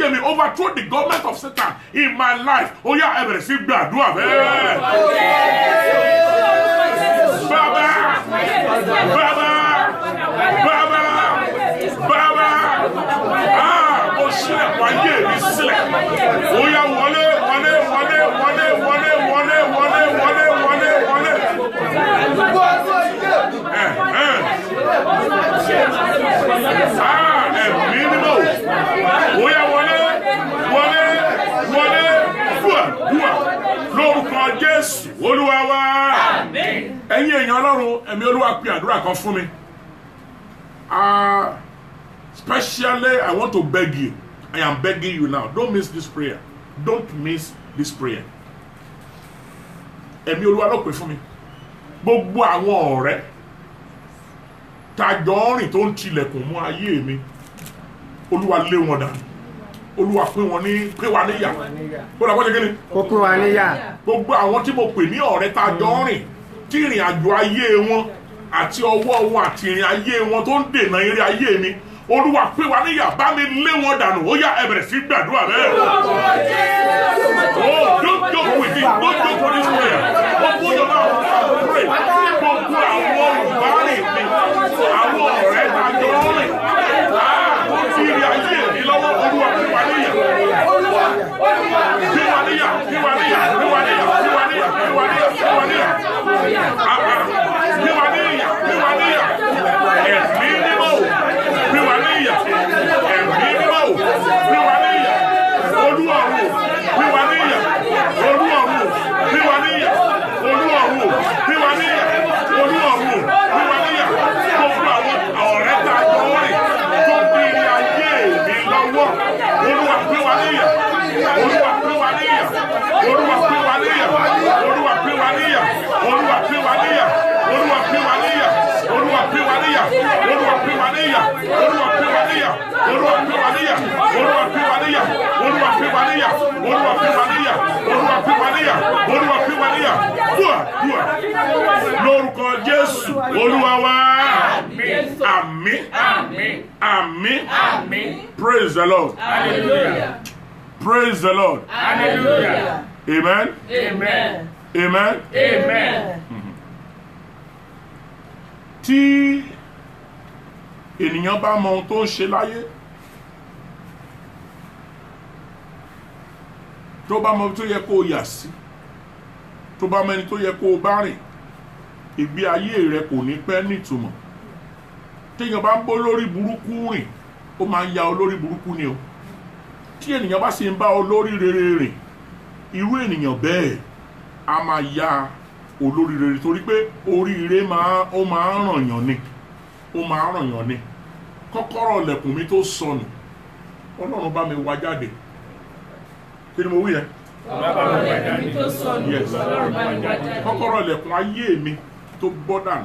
S2: ayé mi, overthrow the government of Satan in my life. Ó yá ẹ bẹ̀rẹ̀ sí gbàdúrà bẹ́ẹ̀. Bàbá, mo ṣílẹ̀kùn ayé mi sílẹ̀. Ó yá wọlé. Ẹ̀mí mímọ́. Ó yá wọlé. Dúà lórúkọ Jésù Olúwa wa. Ẹ̀yin èèyàn Ọlọ́run, ẹ̀mí Olúwa pe àdúrà kan fún mi. Especially, I want to beg you. I am begging you now. Don't miss this prayer. Don't miss this prayer. Ẹ̀mí Olúwa ló pè fún mi. Gbogbo àwọn ọ̀rẹ́ tàjọ rìn tó ń tilẹ̀kùn mọ́ ayé mi. Olúwa lé wọn dànù. Olúwa pé wa níyà. Ó dàgbọ́ ṣe kí ni?
S4: Ó pín wa níyà.
S2: Gbogbo àwọn tí mo pè ní ọ̀rẹ́ tàjọ rìn tí ìrìn àjò ayé wọn àti ọwọ́ wọn àti ìrìn ayé wọn tó ń dènà eré ayé mi. Olúwa pé wa níyà, bá mi lé wọn dànù. Ó yá ẹ bẹ̀rẹ̀ sí gbàdúrà bẹ́ẹ̀. Oh, don't joke with it. Don't joke with this prayer. Open your mouth and pray. Gbogbo àwọn olùbárìn mi, àwọn ọ̀rẹ́ tàjọ rìn. Fi ìrìn ayé mi lọ́wọ́. Olúwa pé wa níyà. Pé wa níyà. Lórúkọ Jésù Olúwa wa. Àmín. Praise the Lord.
S1: Hallelujah.
S2: Praise the Lord.
S1: Hallelujah.
S2: Amen. Tí ènìyàn bá mọ ohun tó ń ṣe láyé, tó bá mọ tó yẹ kó o yà sí, tó bá mọ ẹni tó yẹ kó o bá rìn, ìgbé ayé rẹ kò ní pẹ́ nítumọ̀. Téèyàn bá ń bó lórí burúkú rìn, ó máa ń ya olórí burúkú ni o. Tí ènìyàn bá sì ń bá olórí rere rìn, irú ènìyàn bẹ́ẹ̀ a máa ya olórí rere, torí pé oríire máa ń ràn yàn ni. Kọ́kọ́rọ́ ilẹ̀kùn mi tó sọnù, Ọlọ́run bá mi wá jáde. Kí ni mo wí yẹn? Yes. Kọ́kọ́rọ́ ilẹ̀kùn ayé mi tó bọ́ dànù,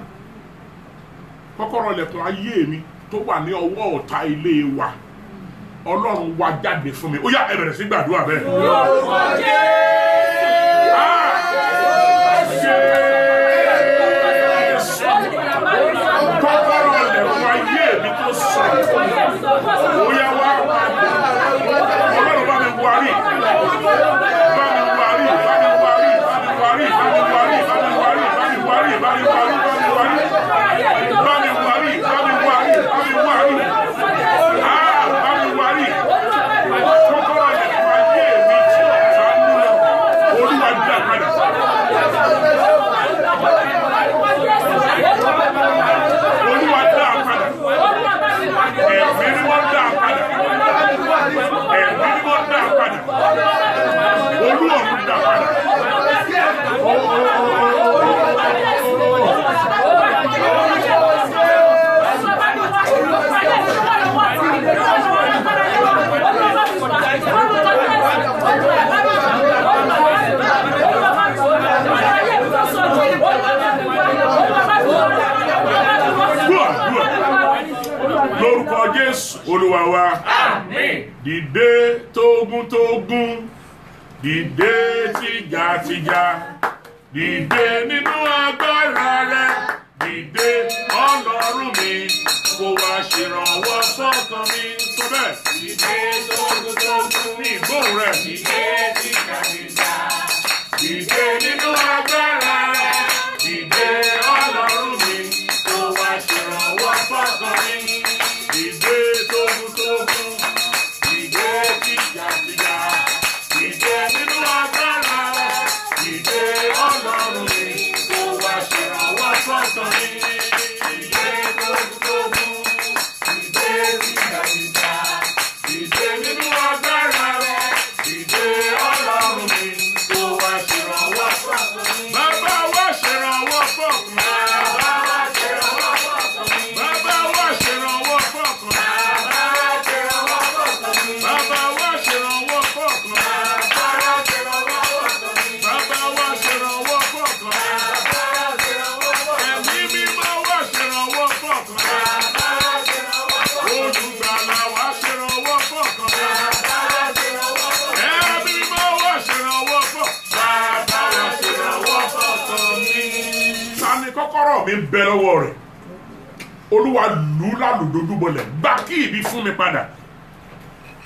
S2: kọ́kọ́rọ́ ilẹ̀kùn ayé mi tó wà ní ọwọ́ ọ̀tá ilé wa, Ọlọ́run wá jáde fún mi. Ó yá ẹ bẹ̀rẹ̀ sí gbàdúrà bẹ́ẹ̀. Kọ́kọ́rọ́ ilẹ̀kùn ayé mi tó sọnù, ó yá wá. Ọlọ́run bá mi wárí. Lórúkọ Jésù Olúwa wa.
S1: Àmín.
S2: Dìde tógúntógún, dìde tìjàtìjà, dìde nínú agbára rẹ, dìde Ọlọ́run mi, kó wá ṣèrànwọ́ sọ́kàn mi. Sọ bẹ́ẹ̀. Dìde tógúntógún. mi gbóhùn rẹ̀. Dìde nínú agbára, dìde Ọlọ́run mi, tó wá ṣèrànwọ́ fọ́kàn mi. Dìde tógúntógún, dìde tìjàtìjà, dìde nínú agbára, dìde Ọlọ́run mi, tó wá ṣèrànwọ́ fọ́kàn mi. Dìde tógúntógún, dìde tìjàtìjà, dìde nínú agbára, dìde Ọlọ́run mi, tó wá ṣèrànwọ́ fọ́kàn mi. Bàbá wá ṣèrànwọ́ fọ́kàn mi. Bàbá wá ṣèrànwọ́ fọ́kàn mi. Bàbá wá ṣèrànwọ́ fọ́kàn mi. Bàbá wá ṣèrànwọ́ fọ́kàn mi. Ẹ̀mí mímọ́ wá ṣèrànwọ́ fọ́kàn mi. Olùgbàlà wá ṣèrànwọ́ fọ́kàn mi. Ẹ̀mí mímọ́ wá ṣèrànwọ́ fọ́kàn mi. Bàbá wá ṣèrànwọ́ fọ́kàn mi. Ta ni kọ́kọ́rọ́ mi ń bẹ lọ́wọ́ rẹ̀? Olúwa lù ú lálùdójúbọlẹ̀, gbà kí ìbí fún mi padà.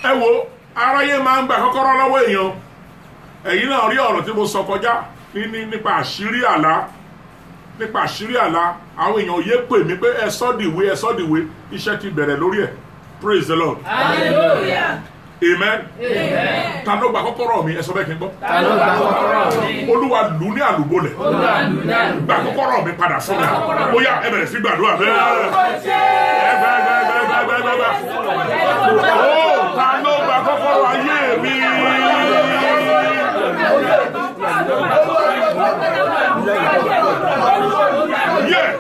S2: Ẹ wo, aráyé máa ń gba kọ́kọ́rọ́ lọ́wọ́ èèyàn. Ẹ̀yin náà rí ọ̀rọ̀ tí mo sọ kọjá nípa àṣírí àlá. Nípa àṣírí àlá, àwọn èèyàn yé pè mí pé ẹ sọ́ dìwé, iṣẹ́ ti bẹ̀rẹ̀ lórí ẹ̀. Praise the Lord.
S3: Hallelujah.
S2: Amen. Ta ló gba kọ́kọ́rọ́ mi? Ẹ sọ bẹ́ẹ̀ kí n gbọ́.
S1: Ta ló gba kọ́kọ́rọ́ mi?
S2: Olúwa lù ú ní àlùbọ́lẹ̀. Gba kọ́kọ́rọ́ mi padà fún mi. Bóyá ẹ bẹ̀rẹ̀ sí gbàdúrà bẹ́ẹ̀. Ó ta ló gba kọ́kọ́rọ́ ayé mi? Yes.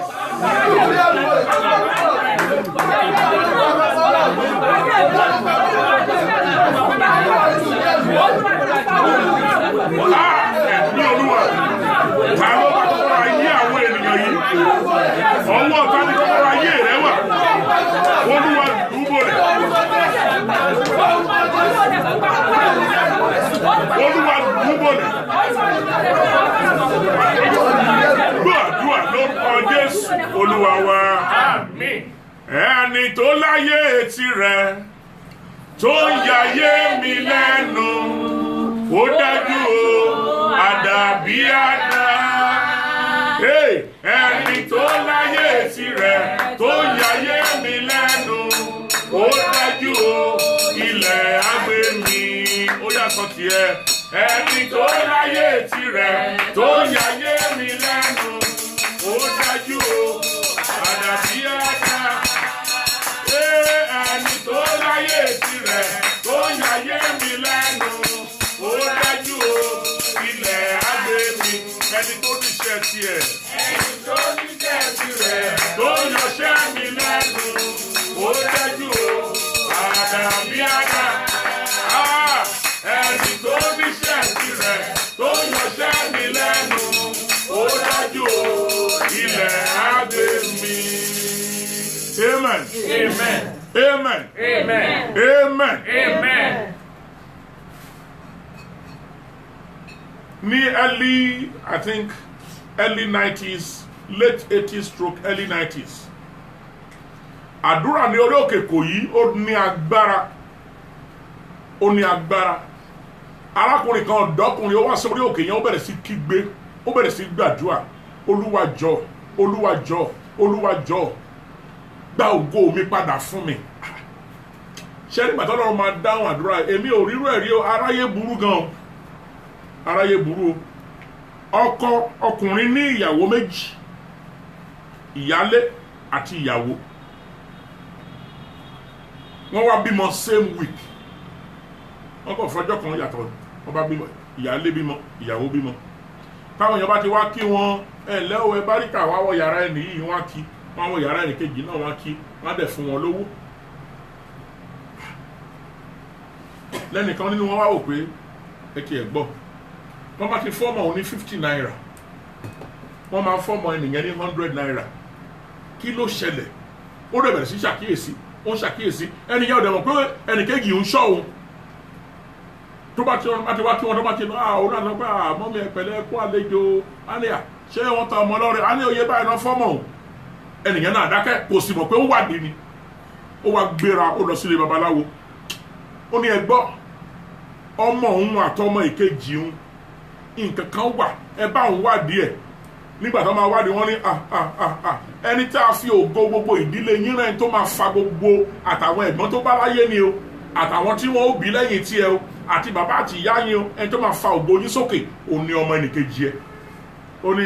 S2: Ẹ̀mí Olúwa, ta ló bá kọ́kọ́rọ́ ayé àwọn ènìyàn yìí? Ọwọ́ ta ni kọ́kọ́rọ́ ayé rẹ wà? Olúwa dúbò rẹ̀. Olúwa dúbò rẹ̀. Gbàdúrà lórúkọ Jésù Olúwa wa. Àmín. Ẹni tó láyé tirẹ̀ tó ń yayé mi lẹ́nu, ó dájú o, àdàbí àdá. Ẹni tó láyé tirẹ̀ tó ń yayé mi lẹ́nu, ó dájú o, ilẹ̀ àgbé mi. Ó yàtọ̀ tiẹ̀. Ẹni tó láyé tirẹ̀ tó ń yayé mi lẹ́nu, ó dájú o, àdàbí àdá. Ẹni tó láyé tirẹ̀ tó ń yayé mi lẹ́nu, ó dájú o, ilẹ̀ àgbé mi. Ẹni tó níṣẹ́ tiẹ̀. Ẹni tó níṣẹ́ tirẹ̀ tó ń yọṣẹ́ mi lẹ́nu, ó dájú o, àdàbí àdá. Ẹni tó níṣẹ́ tirẹ̀ tó ń yọṣẹ́ mi lẹ́nu, ó dájú o, ilẹ̀ àgbé mi. Amen.
S1: Amen.
S2: Amen.
S1: Amen.
S2: Amen.
S1: Amen.
S2: Ní early 90s, late 80s stroke early 90s. Àdúrà ní orí òkè Ìkòyí ó ní agbára. Ó ní agbára. Arákùnrin kan ọ̀dọ́kùnrin ó wá sí orí òkè yẹn, ó bẹ̀rẹ̀ sí kígbe, ó bẹ̀rẹ̀ sí gbàdúrà. Olúwa jọ̀ọ́, Olúwa jọ̀ọ́, Olúwa jọ̀ọ́, gba ògo mi padà fún mi. Ṣé nígbà tí Ọlọ́run máa dáhùn àdúrà, èmi ò rírú ẹ̀ rí o, aráyé burú gan. Aráyé burú o. Ọkọ ọkùnrin ní ìyàwó méjì, ìyálé àti ìyàwó. Wọ́n wá bímọ same week. Wọ́n kàn fọjọ́ kan yàtọ̀, wọ́n bá bímọ, ìyálé bímọ, ìyàwó bímọ. Táwọn èèyàn bá ti wá kí wọn, ẹ ǹlẹ́ o, ẹ báríkà wá wọ yàrá ẹni yìí, wọ́n á kí. Wọ́n wọ yàrá ẹni kejì náà, wọ́n á kí. Wọ́n á dẹ̀ fún wọn lówó. Lẹ́nìkan nínú wọn wá wò pé ẹ kí ẹ gbọ́. Wọ́n bá ti fọ́mọ̀ òní 50 naira. Wọ́n máa fọ́mọ̀ ènìyàn ní 100 naira. Kí ló ṣẹlẹ̀? Ó dẹ̀ bẹ̀rẹ̀ sí ṣàkíyèsí. Ó ń ṣàkíyèsí. Ẹnìyàn ò dẹ̀ mọ̀ pé ẹnìkejì ń ṣọ́ òun. Tó bá ti wá kí wọn tó bá ti lọ, òun náà lọ pé mọ́mí ẹ pẹ̀lẹ́ kó àlejò. Á ní ṣé wọ́n ta ọmọ lọ́rẹ̀? Á ní oyè báyìí náà fọ́mọ̀ òun. Ẹnìyàn náà dákẹ́, kò sì mọ̀ pé ó wà ní ni. Ó wá gbéra, ó lọ sílé babaláwo. Ó ní ẹ gbọ́, ọmọ òun àtọmọ ìkejì òun nǹkan kan wà ẹ bá òun wádìí ẹ̀ nígbà tó máa wádìí wọ́n ní ẹni tí a fi ògo gbogbo ìdílé yín rẹ̀ tó máa fa gbogbo àtàwọn ẹ̀gbọ́n tó bá láyé ni o àtàwọn tí wọ́n ó bí lẹ́yìn tí ẹ o àti bàbá àti ìyá yín o ẹni tó máa fa ògo yín sókè òun ni ọmọ ẹnìkejì ẹ ó ní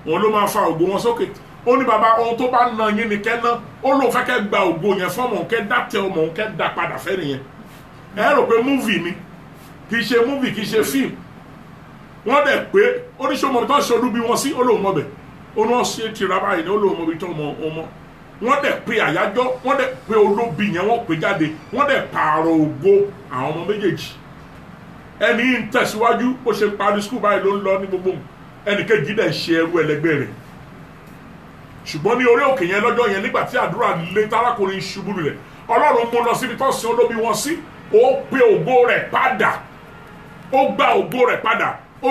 S2: òun ló máa fa ògo wọn sókè ó ní bàbá ohun tó bá na yín ni kẹ́ ná ó lóun fẹ́ kẹ́ gba ògo yẹn fọ́mọ òun kẹ́ dá tẹ ọmọ òun kẹ́ dá padà fẹ́ nìyẹn ẹ rò pé múvì ni kì í ṣe múvì kì í ṣe fíìmù wọ́n dẹ̀ pé oníṣòwò tó ń ṣolú bí wọ́n sí olóhùn mọ́bẹ̀ ó ní wọ́n ṣe tìra báyìí ní olóhùn mọ́bẹ̀ tó mọ ọmọ wọ́n dẹ̀ pé àyájọ́ wọ́n dẹ̀ pé olóbi yẹn wọ́n pè jáde wọ́n dẹ̀ pààrọ̀ ògo àwọn ọmọ méjèèjì ẹni ń tẹ̀síwájú ó ṣe parí skul báyìí ló ń lọ ní gbogbo ẹnì kejì dẹ̀ ń ṣe ẹrú ẹlẹgbẹ́ rẹ̀ ṣùgbọ́n ní orí òkè yẹn lọ́jọ́ yẹn nígbà tí àdúrà lé tárákùnrin ṣubú rẹ̀ Ọlọ́run mú lọ síbi tó sin olóbi wọn sí ó pé ògo rẹ̀ padà ó gba ògo rẹ̀ padà ó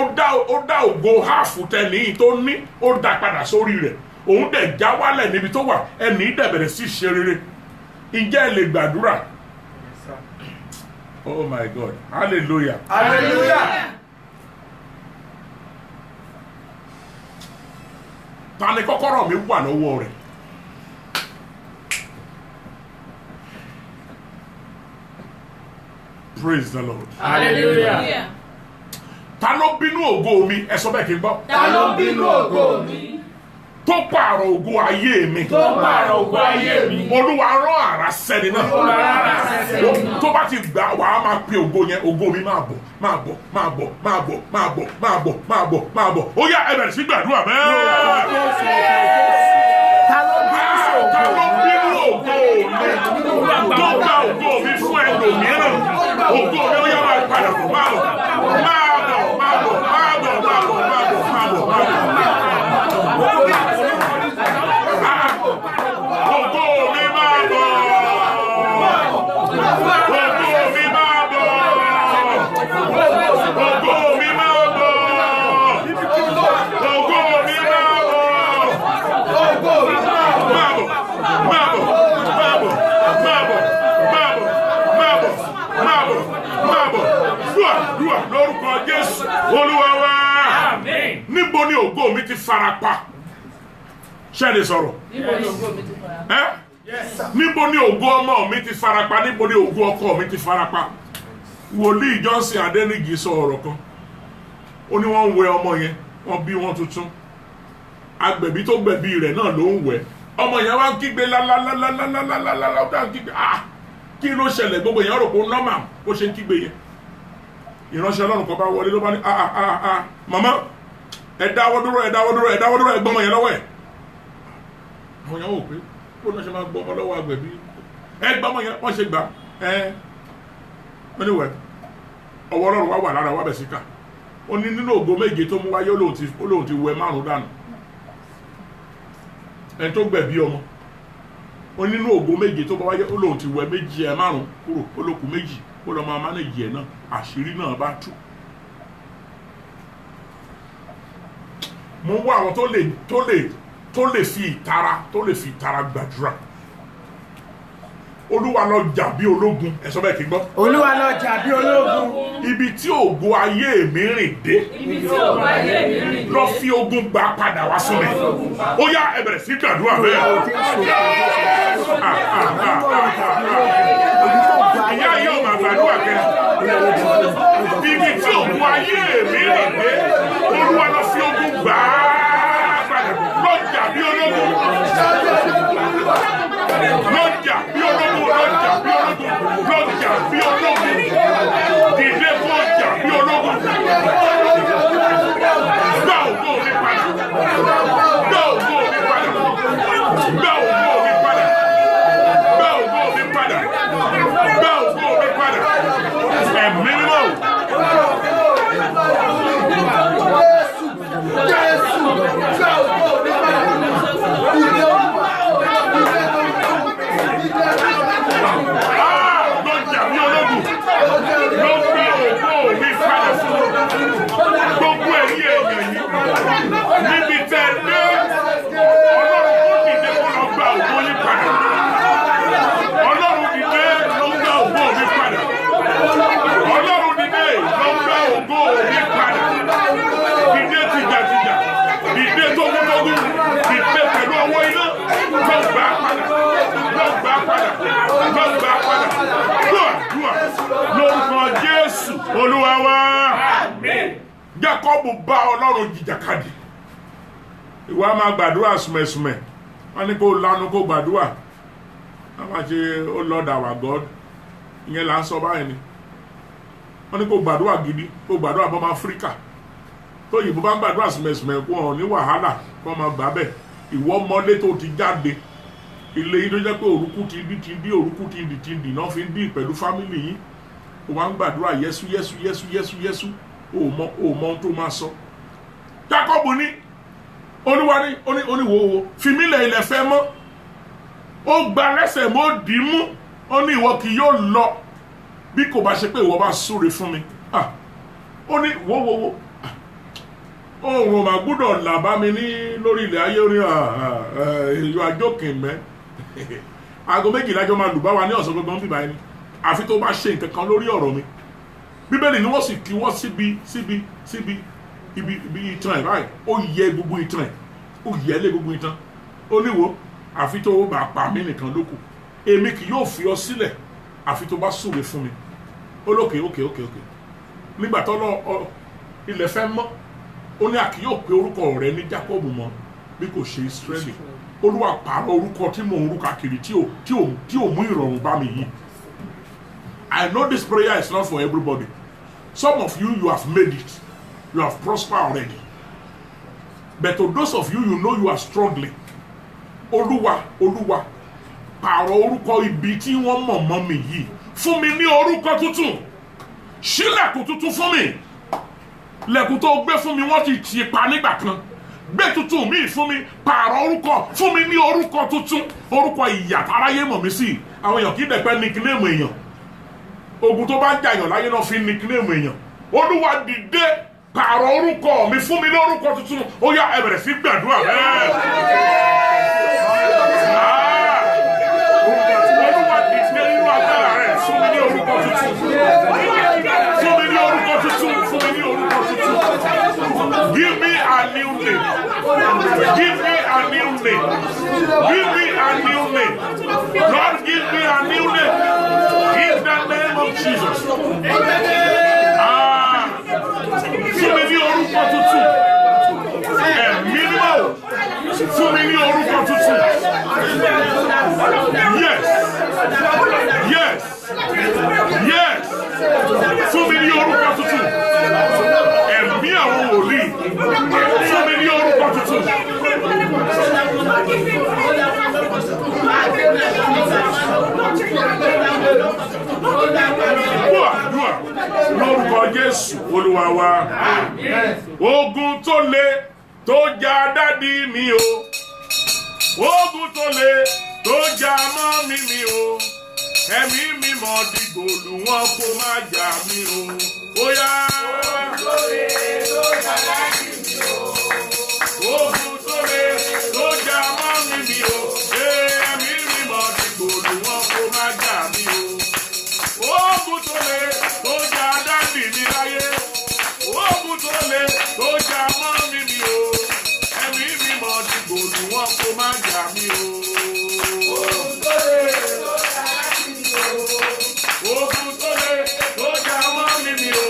S2: dá ògo háàfù tẹ̀lé tó ní ó dá padà sórí rẹ̀ òun dẹ̀ já wálẹ̀ níbi tó wà ẹni dẹ̀ bẹ̀rẹ̀ sí ṣe rere ǹjẹ́ ẹ lè gbàdúrà oh my God hallelujah
S4: hallelujah.
S2: ta ni kọ́kọ́rọ́ mi wà lọ́wọ́ rẹ̀ praise the Lord
S1: Hallelujah.
S2: ta ló bínú ògo mi ẹ sọ bẹ́ẹ̀ kí n gbọ́.
S4: ta ló bínú ògo mi.
S2: tó pààrọ̀ ògo ayé mi.
S4: tó pààrọ̀ ògo ayé mi.
S2: Olúwa rán àrá sẹ́ni náà.
S4: Olúwa rán àrá sẹ́ni náà.
S2: tó bá ti gbà wàá máa pe ògo yẹn ògo mi máa bọ̀ máa bọ̀ máa bọ̀ máa bọ̀ máa bọ̀ máa bọ̀ máa bọ̀ máa bọ̀ ó yá ẹ bẹ̀rẹ̀ sí gbàdúrà bẹ́ẹ̀.
S4: ta ló
S2: bínú ògo mi tó gba ògo mi fún ẹlòmíràn ògo mi ó yá máa padà bọ̀ máa bọ̀ máa bọ̀ máa bọ̀ máa bọ̀ máa bọ̀ máa bọ̀ máa bọ̀ máa bọ̀. Ògo mi máa bọ̀. Ògo mi máa bọ̀. Ògo mi máa bọ̀. Ògo mi máa bọ̀. Máa bọ̀. Máa bọ̀. Máa bọ̀. Máa bọ̀. Máa bọ̀. Máa bọ̀. Máa bọ̀. Máa bọ̀. Dúà lórúkọ Jésù Olúwa wa.
S1: Àmín.
S2: Níbo ni ògo mi ti fara pa? Ṣé lè sọ̀rọ̀? Níbo ni ògo ọmọ mi ti farapa? Níbo ni ògo ọkọ mi ti farapa? Wòlíì Johnson Adéníjì sọ ọ̀rọ̀ kan ó ní wọ́n ń wẹ ọmọ yẹn wọ́n bí wọ́n tuntun agbẹ̀bí tó gbẹ̀bí rẹ̀ náà ló ń wẹ̀ ọmọ yẹn wá ń kígbe lálálálálálálálálá ó dá ń kígbe kí ló ṣẹlẹ̀ gbogbo yẹn rò pé normal ó ṣe ń kígbe yẹn ìránṣẹ́ Ọlọ́run kan bá wọlé ló bá ní màmá ẹ dáwọ́ dúró ẹ dáwọ́ dúró ẹ dáwọ́ dúró ẹ gbọ́mọ yẹn lọ́wọ́ ẹ̀ àwọn yẹn wò pé ó náà ṣe máa gbọ́ ọmọ lọ́wọ́ àgbẹ̀bí ẹ gbọ́mọ yẹn wọ́n ṣe gbà anyway ọwọ́ Ọlọ́run wá wà lára wá bẹ̀ sí ká ó ní nínú ògo méje tó mú wáyé olóhùn ti wẹ márùn dànù ẹni tó gbẹ̀bí ọmọ ó ní nínú ògo méje tó bá wáyé olóhùn ti wẹ méjì ẹ márùn kúrò olókùn méjì ó lọ máa mánéjì ẹ náà àṣírí náà bá tú mo ń wá àwọn tó lè fi ìtara gbàdúrà Olúwa lọ jà bí ológun ẹ sọ bẹ́ẹ̀ kí n gbọ́.
S4: Olúwa lọ jà bí ológun.
S2: Ibi tí ògo ayé mi rìn dé.
S3: Ibi tí ògo ayé mi rìn dé.
S2: Lọ fi ogun gbà padà wá fún mi. Ó yá ẹ bẹ̀rẹ̀ sí gbàdúrà bẹ́ẹ̀. Ìyá yìí ò máa gbàdúrà kẹ́. Ibi tí ògo ayé mi rìn dé. Olúwa lọ fi ogun gbà padà. Lọ jà bí ológun. Lọ́jà bí ológun, lọ́jà bí ológun, lọ́jà bí ológun, dìde fún ọjà bí ológun. Gbá ògo mi padà, gbá ògo mi padà, gbá ògo mi padà, gbá ògo mi padà, gbá ògo mi padà. Ẹ̀mí mímọ́. Jésù Olúwa wa. Jákọ́bù bá Ọlọ́run jìjàkadì. Ìwà máa gbàdúrà sùmẹ̀sùmẹ̀. Wọ́n ní kó lanu kó gbàdúrà. Wọ́n máa ṣe oh Lord our God. Ìyẹn là ń sọ báyìí ni. Wọ́n ní kó gbàdúrà gidi, kó gbàdúrà bọ́mọ Áfíríkà. Tó yìnbó bá ń gbàdúrà sùmẹ̀sùmẹ̀ kó hàn ní wàhálà kó máa gbà bẹ́ẹ̀. Ìwọ mọ́lé tó ti jáde. Ilé yìí tó jẹ́ pé òrùkú ti dí òrùkú ti dì náà fi ń dì pẹ̀lú fámìlì yìí. Ó wá ń gbàdúrà yẹ́sú. Ó mọ ohun tó máa sọ. Jákọ́bù ní Olúwa ní oníwòwò fìmílẹ̀ ilẹ̀ fẹ́ mọ́. Ó gba lẹ́sẹ̀ mọ́ dì í mú. Ó ní ìwọ kì yóò lọ bí kò bá ṣe pé ìwọ bá súre fún mi. Ó ní wo oòrùn mà gbúdọ̀ là bá mi ní lórí ilẹ̀ ayé orí èyí àjókè mẹ́. Aago 12 jọ máa lù bá wa ní ọ̀sán gbọ́n bíbá ẹni àfi tó bá ṣe nǹkan kan lórí ọ̀rọ̀ mi. Bíbélì ni wọ́n sì kí wọ́n síbi ibi ìtàn ẹ̀ báyìí. Ó yẹ gbogbo ìtàn ẹ̀, ó yẹ lé gbogbo ìtàn. Ó níwò àfi tó bá pa mí nìkan lókù. Èmi kì yóò fi ọ sílẹ̀ àfi tó bá súre fún mi. Ó lókè. Nígbà tó lọ ilẹ̀ fẹ́ mọ́, ó ní àkì yóò pe orúkọ rẹ̀ ní Jákọ́bù mọ́ bí kò ṣe Ísírẹ́lì. Olúwa pààrọ̀ orúkọ tí mò ń rú káàkiri tí ò mú ìrọ̀rùn bá mi yìí. I know this prayer is not for everybody. Some of you have made it. You have prospered already. But to those of you know you are struggling. Olúwa, pààrọ̀ orúkọ ibi tí wọ́n mọ̀ mọ́ mi yìí. Fún mi ní orúkọ tuntun. Ṣílẹ̀kùn tuntun fún mi. Lẹ̀kùn tó gbé fún mi wọ́n ti tì pa nígbà kan. Gbé tuntun mi fún mi. Pààrọ̀ orúkọ. Fún mi ní orúkọ tuntun. Orúkọ ìyà táráyé mọ̀ mí sí. Àwọn èèyàn kì í dẹ̀pẹ́ nickname èèyàn. Ogun tó bá ń jàyàn láyé náà fi nickname èèyàn. Olúwa dìde pààrọ̀ orúkọ mi fún mi ní orúkọ tuntun. Ó yá ẹ bẹ̀rẹ̀ sí gbàdúrà bẹ́ẹ̀. Olúwa dìde nínú agbára rẹ̀ fún mi ní orúkọ tuntun. Fún mi ní orúkọ tuntun. Fún mi ní orúkọ tuntun. Give me a new name. Give me a new name. Give me a new name. Lord, give me a new name. In the name of Jesus. Fún mi ní orúkọ tuntun. Ẹ̀mí mímọ́. Fún mi ní orúkọ tuntun. Yes. Fún mi ní orúkọ tuntun. Ẹ̀mí àwọn wòlíì. Fún mi ní orúkọ tuntun. Lórúkọ Jésù Olúwa wa. Ogun tó le tó jà dádì mi o. Ogun tó le tó jà mọ́mì mi o. Ẹ̀mí mímọ́ dìgbòlù wọn kó má jà mí o. Ó yá. Ogun tó le tó jà dádì mi o. Ogun tó le tó jà mọ́mì mi o. Ẹ̀mí mímọ́ dìgbòlù wọn kó má jà mí o. Ogun tó le tó jà dádì mi láyé. Ogun tó le tó jà mọ́mì mi o. Ẹ̀mí mímọ́ dìgbòlù wọn kó má jà mí o. Ogun tó le tó jà dádì mi o. Ogun tó le tó jà mọ́mì mi o.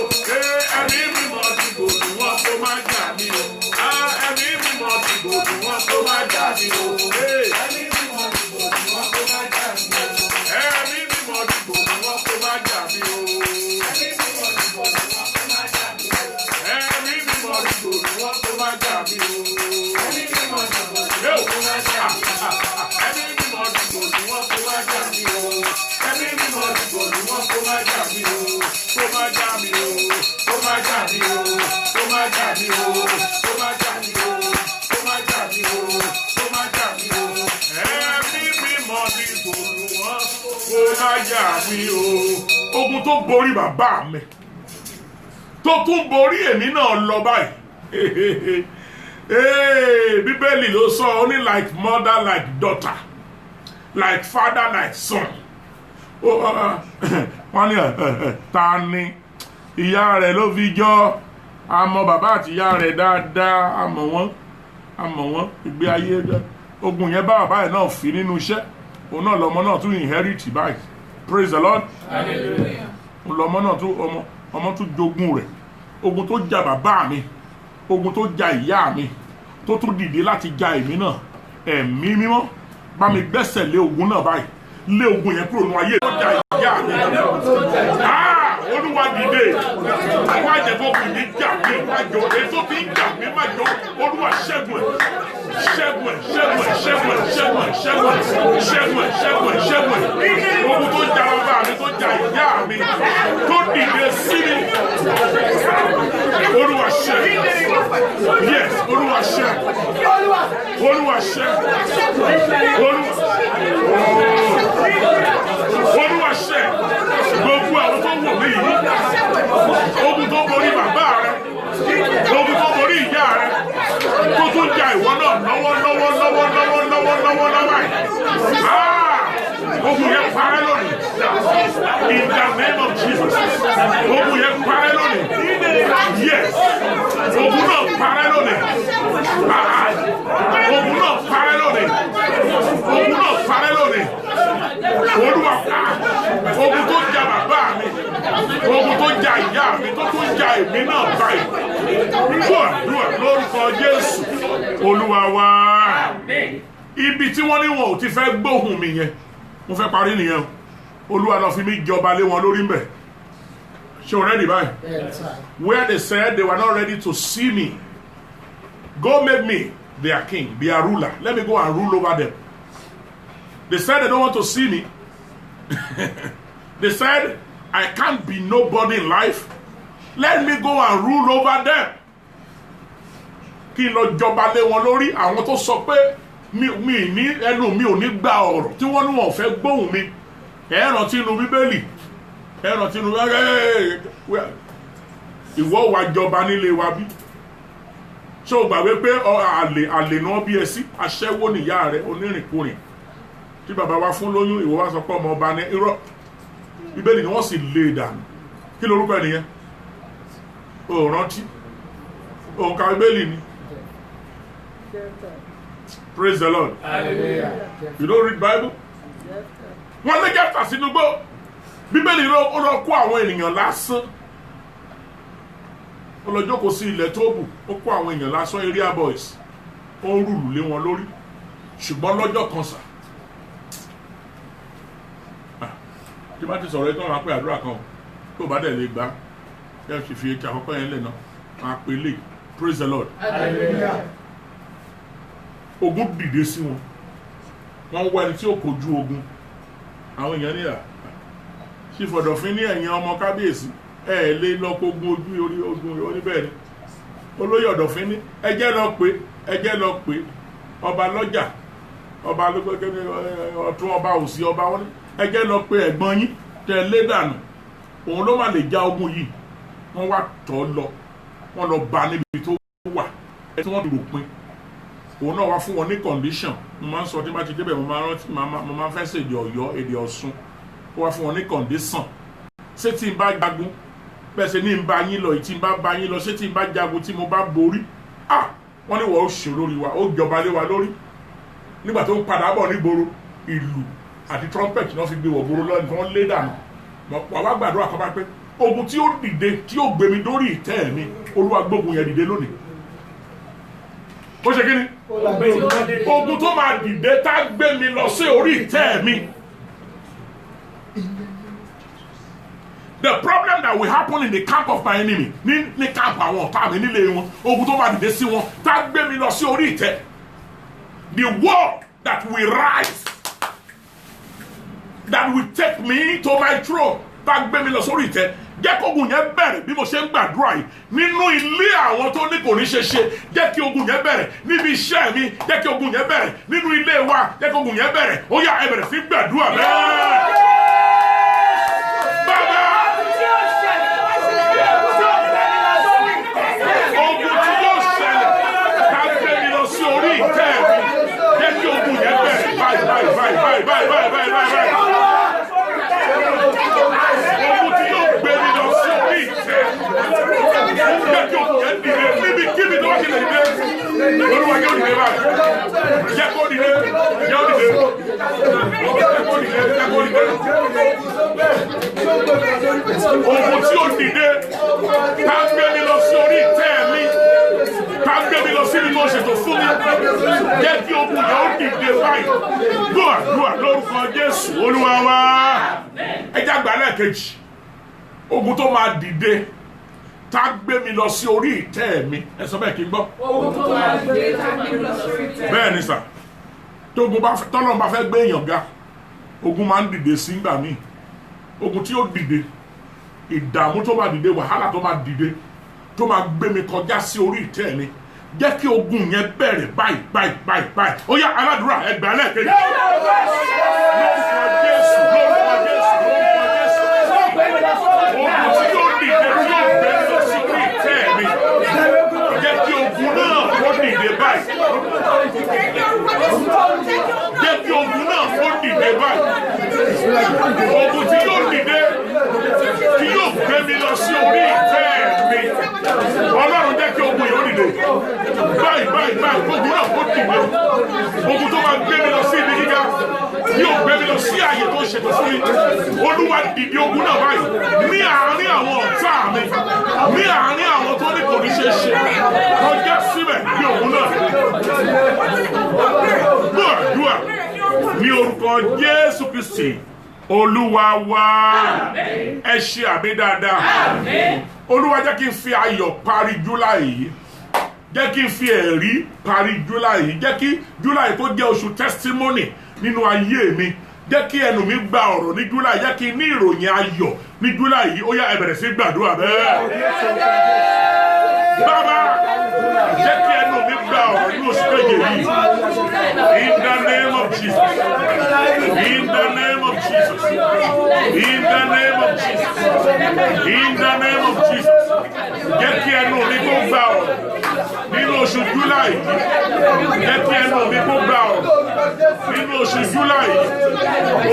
S2: Ẹ̀mí mímọ́ dìgbòlù wọn kó má jà mí o. Ẹ̀mí mímọ́ dìgbòlù wọn kó má jà mí o. Ẹ̀mí mímọ́ dìgbòlù wọn kó má jà mí o. Ẹ̀mí mímọ́ dìgbòlù wọn kó má jà mí o. Ẹ̀mí mímọ́ dìgbòlù wọn kó má jà mí o. Ẹ̀mí mímọ́ dìgbòlù wọn kó má jà mí o. Ẹ̀mí mímọ́ dìgbòlù wọn kó má jà mí o. Ẹ̀mí mímọ́ dìgbòlù wọn kó má jà mí o. Ẹ̀mí mímọ́ dìgbòlù wọn kó má jà mí o. Kó má jà mí o. Kó má jà mí o. Kó má jà mí o. Kó má jà mí o. Kó má jà mí o. Kó má jà mí o. Ẹ̀mí mímọ́ dìgbòlù wọn kó má jà mí o. Ogun tó borí bàbá mi tó tún borí èmi náà lọ báyìí. Bíbélì ló sọ ó ní like mother like daughter like father like son. Wọ́n ní ta ni ìyá rẹ̀ ló fi jọ àmọ́ bàbá àti ìyá rẹ̀ dáadáa àmọ́ wọ́n ìgbé ayé ogun yẹn bá bàbá yẹn náà fi nínú iṣẹ́ òun náà lọmọ náà tún inherit báyìí. Praise the Lord. Hallelujah. lọmọ náà tó ọmọ tó jogún rẹ̀ ogun tó jà bàbá mi ogun tó jà ìyá mi tó tún dìde láti jà èmi náà ẹ̀mí mímọ́ bá mi gbẹ́sẹ̀ lé ogun náà báyìí lé ogun yẹn kúrò nínú ayé tó jà ìyá mi olúwa dìde àwọn àjẹfọ́kùn ní jà mí májọ èso fi ń jà mí májọ olúwa ṣẹ́gun ẹ̀ ṣẹ́gun ẹ̀ ṣẹ́gun ẹ̀ ṣẹ́gun ẹ̀ ṣẹ́gun ẹ̀ ṣẹ́gun ẹ̀ ṣẹ́gun ẹ̀ ṣẹ́gun ẹ̀ ṣẹ́gun ẹ̀ ogun tó jà bàbá mi tó jà ìyá mi tó dìde sí mi olúwa ṣẹ́gun yes olúwa ṣẹ́gun olúwa ṣẹ́gun olúwa ṣẹ́gun gbogbo àwọn tó wọ̀ mí yìí ogun tó borí bàbá rẹ ogun tó borí ìyá rẹ tó tún jà ìwọ náà lọ́wọ́ ogun yẹn parẹ́ lónìí in the name of Jesus ogun yẹn parẹ́ lónìí yes ogun náà parẹ́ lónìí ogun náà parẹ́ lónìí ogun náà parẹ́ lónìí olúwa ogun tó jà bàbá mi ogun tó jà ìyá mi tó tún jà èmi náà báyìí dúà lórúkọ Jésù olúwa wa ibi tí wọ́n ní wọn ò ti fẹ́ gbóhùn mi yẹn mo fẹ́ parí nìyẹn olúwa lọ fi mí jọba lé wọn lórí mbẹ̀ ṣé o ready báyìí where they said they were not ready to see me go make me their king their ruler let me go and rule over them. They said they don't want to see me. They said I can't be nobody in life. Let me go and rule over them. Kí n lọ jọba lé wọn lórí àwọn tó sọ pé mi ní ẹnu mi ò ní gba ọ̀rọ̀ tí wọ́n ní wọn fẹ́ gbóhùn mi. Ẹ rántí inú Bíbélì. Ẹ rántí inú ìwọ wá jọba nílé wa bí. Ṣé o gbàgbé pé àlè náà bí ẹ sí aṣẹ́wó nìyá rẹ onírìnkúrìn. Tí bàbá wa fún lóyún ìwọ wá sọ pé ọmọ ọba ní irọ́ Bíbélì ni wọ́n sì lé dànù kí lorúkọ ẹnìyẹn o rántí òǹkà Bíbélì ni praise the Lord you don't read Bible wọ́n lé Jẹ́fítà sínú gbó Bíbélì ó lọ kó àwọn ènìyàn lásán ó lọ jókòó sí ilẹ̀ Tóbù ó kó àwọn èèyàn lásán area boys ó ń rùlù lé wọn lórí ṣùgbọ́n lọ́jọ́ kan sà tí bá ti sọ̀rọ̀ ẹ̀tọ́ máa pé àdúrà kan tó bá dẹ̀ lè gbá yẹ́ sì fi ètò àkọ́kọ́ yẹn lẹ̀ náà máa pè lè praise the Lord ogun dìde sí wọn wọ́n wá ẹni tí ó kojú ogun àwọn èèyàn níyà sí fọ̀dọ̀fín ní ẹ̀yìn ọmọ kábíyèsí ẹ̀ lé lọ́kọ̀ ogun ojú orí ogun oníbẹ̀ ni olóyè ọ̀dọ̀fín ní ẹjẹ́ lọ pé ọba lọ́jà ọba ọ̀tún ọba òsì ọba wọn ní ẹjẹ́ lọ pé ẹ̀gbọ́n yín tẹ́ lé dànù òun ló má lè já ogun yìí wọ́n wá tọ́ lọ wọ́n lọ bá níbi tó wà ẹ tí wọ́n dúró pin òun náà wá fún wọn ní condition mo máa ń sọ tí bá ti débẹ̀ mo máa rántí mo máa fẹ́ ṣèdè Ọ̀yọ́ èdè Ọ̀ṣun ó wá fún wọn ní condition ṣé tí n bá jagun bẹ́ẹ̀ ṣe ní n bá yín lọ tí n bá yín lọ ṣé tí n bá jagun tí mo bá borí wọ́n ní wọ́n ó ṣe lórí wa ó jọba lé wa lórí nígbà tó ń padà bọ̀ nígboro ìlú àti trumpet náà fi gbé wọ̀ gboro lọ́nà tí wọ́n lé dànù wà wá gbàdúrà kan bá pé ogun tí ó dìde tí ó gbé mi dórí ìtẹ́ mi Olúwa gbógun yẹn dìde lónìí ó ṣe kí ni ogun tó máa dìde tá gbé mi lọ sí orí ìtẹ́ mi. The problem that will happen in the camp of my enemy ní camp àwọn ọ̀tá mi nílé wọn ogun tó máa dìde sí wọn tá gbé mi lọ sí orí ìtẹ́ the war that will rise that will take me to my throne tá gbé mi lọ sórí ìtẹ́ jẹ́ kí ogun yẹn bẹ̀rẹ̀ bí mo ṣe ń gbàdúrà yìí nínú ilé àwọn tó ní kò ní ṣe ṣe jẹ́ kí ogun yẹn bẹ̀rẹ̀ níbi iṣẹ́ mi jẹ́ kí ogun yẹn bẹ̀rẹ̀ nínú ilé wa jẹ́ kí ogun yẹn bẹ̀rẹ̀ ó yá ẹ bẹ̀rẹ̀ sí gbàdúrà bẹ́ẹ̀. Bàbá ogun tí yóò ṣẹlẹ̀ tá gbé mi lọ sí orí ìtẹ́ mi jẹ́ kí ogun yẹn bẹ̀rẹ̀ báyìí. Olúwa ogun tí ó dìde tá a gbé mi lọ sí orí ìtẹ́ mi tá a gbé mi lọ síbi tó ṣètò fún mi jẹ́ kí ogun yẹn ó dìde báyìí gbọ́ àdúrà lórúkọ Jésù Olúwa wa ẹ jẹ́ àgbà lẹ́ẹ̀kejì ogun tó máa dìde tá a gbé mi lọ sí orí ìtẹ́ mi ẹ sọ bẹ́ẹ̀ kí n gbọ́.
S1: ogun tó máa dìde tá a gbé mi lọ sórí ìtẹ́.
S2: bẹ́ẹ̀ ni sà tọ́lọ́run bá fẹ́ gbé èèyàn ga ogun máa ń dìde sí ìgbà míì ogun tí ó dìde ìdààmú tó máa dìde wàhálà tó máa dìde tó máa gbé mi kọjá sí orí ìtẹ́ mi jẹ́ kí ogun yẹn bẹ̀rẹ̀ báyìí ó yá aládùúrà ẹgbàá lẹ́ẹ̀kejì lórúkọ Jésù ogun tí ó dìde tí ó gbé mi lọ sí orí ìtẹ́ mi jẹ́ kí ogun náà ó dìde báyìí jẹ́ kí ogun náà ó dìde báyìí ogun tí yóò dìde tí yóò gbé mi lọ sí orí ìtẹ́ mi Ọlọ́run jẹ́ kí ogun yóò dìde báyìí ogun náà ó dìde ogun tó máa gbé mi lọ sí ibi gíga yóò gbé mi lọ sí ààyè tó ṣètò fún mi Olúwa dìde ogun náà báyìí ní àárín àwọn ọ̀tá mi ní àárín àwọn tó ní kò ní ṣe ṣe kọjá síbẹ̀ ní ogun náà gbọ́ àdúrà ní orúkọ Jésù Kristi Olúwa wa ẹ ṣe àmì dáadáa Olúwa jẹ́ kí n fi ayọ̀ parí July yìí jẹ́ kí n fi ẹ̀rí parí July yìí jẹ́ kí July tó jẹ́ oṣù testimony nínú ayé mi jẹ́ kí ẹnu mi gba ọ̀rọ̀ ní July jẹ́ kí n ní ìròyìn ayọ̀ ní July yìí ó yá ẹ bẹ̀rẹ̀ sí gbàdúrà bẹ́ẹ̀ bàbá jẹ́ kí ẹnu mi gba ọ̀rọ̀ ní oṣù keje yìí in the name of Jesus in the name of Jesus in the name of Jesus in the name of Jesus jẹ́ kí ẹnu mi kó gba ọ̀rọ̀ nínú oṣù July jẹ́ kí ẹnu mi kó gba ọ̀rọ̀ nínú oṣù July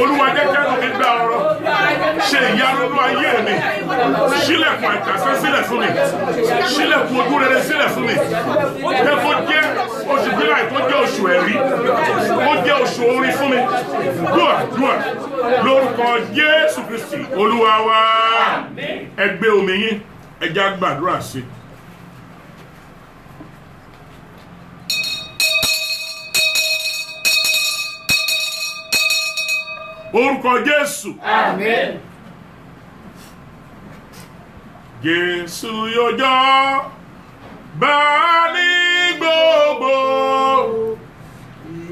S2: Olúwa jẹ́ kí ẹnu mi gba ọ̀rọ̀ ṣe ìyanu nínú ayé mi ṣílẹ̀kùn àìtàsé sílẹ̀ fún mi ṣílẹ̀kùn ojú rere sílẹ̀ fún mi jẹ́ kó jẹ́ oṣù July kó jẹ́ oṣù ẹ̀rí kó jẹ́ oṣù orin fún mi dùà lórúkọ Jésù Kristi Olúwa wa ẹ gbé omi yín ẹ já gbàdúrà sí i. Orúkọ Jésù.
S1: Àmín.
S2: Jésù yóò jọ bá ní gbogbo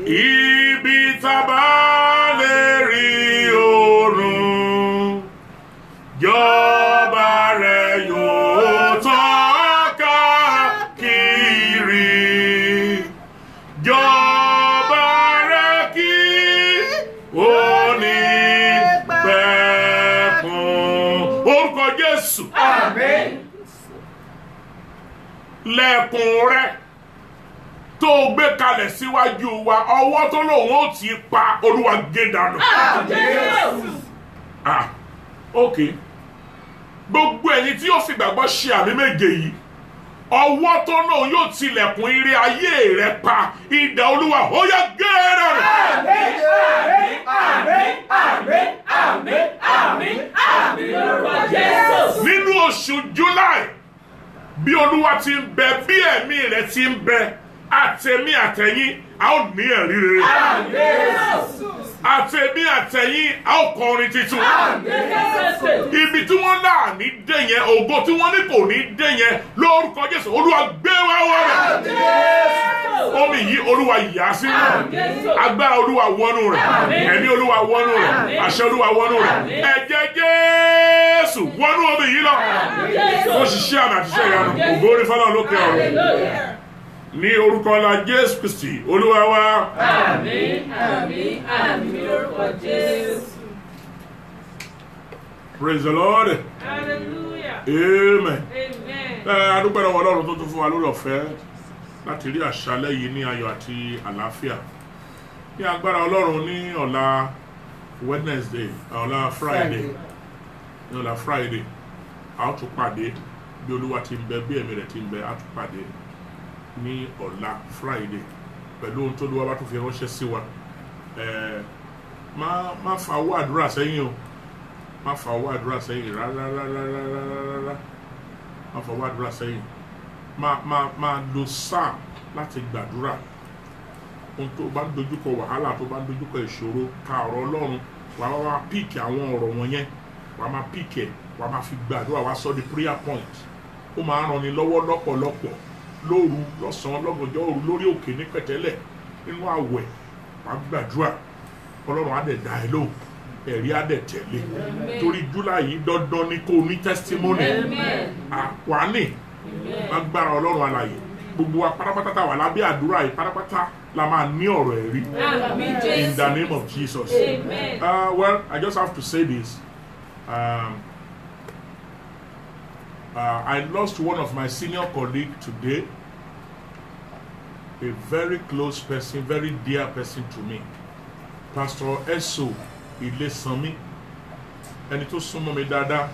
S2: ibi tábà lè rí oòrùn jọba rẹ̀ yóò tàn káàkiri jọba rẹ̀ kí orúkọ Jésù.
S1: Àmín.
S2: Lẹ̀kùn rẹ tó gbé kalẹ̀ síwájú wa ọwọ́ tó lòun ó ti pa Olúwa gé dànù.
S1: Àmín.
S2: Ok gbogbo ẹ̀yin tí yóò fi gbàgbọ́ ṣe àmì méje yìí ọwọ́ tó lòun yóò tilẹ̀kùn ire ayé rẹ pa idà Olúwa ó yá gé dànù.
S1: Àmín. Lórúkọ Jésù.
S2: Nínú oṣù July bí Olúwa ti ń bẹ bí ẹ̀mí rẹ̀ ti ń bẹ àtẹ̀mí àtẹ̀yìn a ó ní ẹ̀rí rere. Àtẹ̀mí àtẹ̀yìn a ó kọrin titun. Ibi tí wọ́n náà ní dé yẹn ògo tí wọ́n ní kò ní dé yẹn lórúkọ Jésù Olúwa gbé wá wọ́n rẹ̀. Omi yìí Olúwa yà sí rẹ̀. Agbára Olúwa wọnú rẹ̀. Ẹ̀mí Olúwa wọnú rẹ̀. Àṣẹ Olúwa wọnú rẹ̀. Ẹ̀jẹ̀ Jésù wọnú omi yìí lọ. Ó ṣiṣẹ́ àmì àtiṣe ìyanu. Ògo ni fọ́lọ́run lókè ọ̀run. Ní orúkọ ńlá Jésù Kristi Olúwa wa.
S1: Àmín lórúkọ Jésù.
S2: Praise the Lord.
S3: Hallelujah.
S2: Amen.
S3: Amen.
S2: Adúpẹ́ lọ́wọ́ Ọlọ́run tó tún fún wa lórí ọ̀fẹ́ láti rí àṣálẹ́ yìí ní ayọ̀ àti àlàáfíà. Ní agbára Ọlọ́run ní ọ̀la Wednesday, ọ̀la Friday, ní ọ̀la Friday, a ó tún pàdé bí Olúwa ti ń bẹ bí ẹ̀mí rẹ̀ ti ń bẹ a tún pàdé ní ọ̀la Friday pẹ̀lú ohun tó Olúwa bá tún fi ránṣẹ́ sí wa. Má fa owó àdúrà sẹ́yìn o. má fa ọwọ́ àdúrà sẹ́yìn rárá má fa ọwọ́ àdúrà sẹ́yìn máa lo sáà láti gbàdúrà ohun tó bá ń dojúkọ wàhálà tó bá ń dojúkọ ìṣòro ka ọ̀rọ̀ Ọlọ́run wà á wá píìkì àwọn ọ̀rọ̀ wọ̀nyẹn wà á máa píìkì ẹ̀ wà á máa fi gbàdúrà wà á sọ di prayer point ó máa ń ranni lọ́wọ́ lọ́pọ̀lọpọ̀ lóru lọ́sàn-án lọ́gànjọ́ òru lórí òkè ní pẹ̀tẹ́lẹ̀ nínú àwẹ̀ wà á gbàdúrà Ọlọ́run á dẹ̀ dá ẹ lóhùn ẹ̀rí á dẹ̀ tẹ̀lé torí July yìí dandan ni kò ní testimony wà á ní agbára Ọlọ́run alààyè gbogbo wa pátápátá wà lábẹ́ àdúrà yìí pátápátá la máa ní ọ̀rọ̀ ẹ̀rí in the name of Jesus. Well, I just have to say this. I lost one of my senior colleagues today, a very close person, very dear person to me, Pastor Eso Ilesanmi. Ẹni tó súnmọ́ mi dáadáa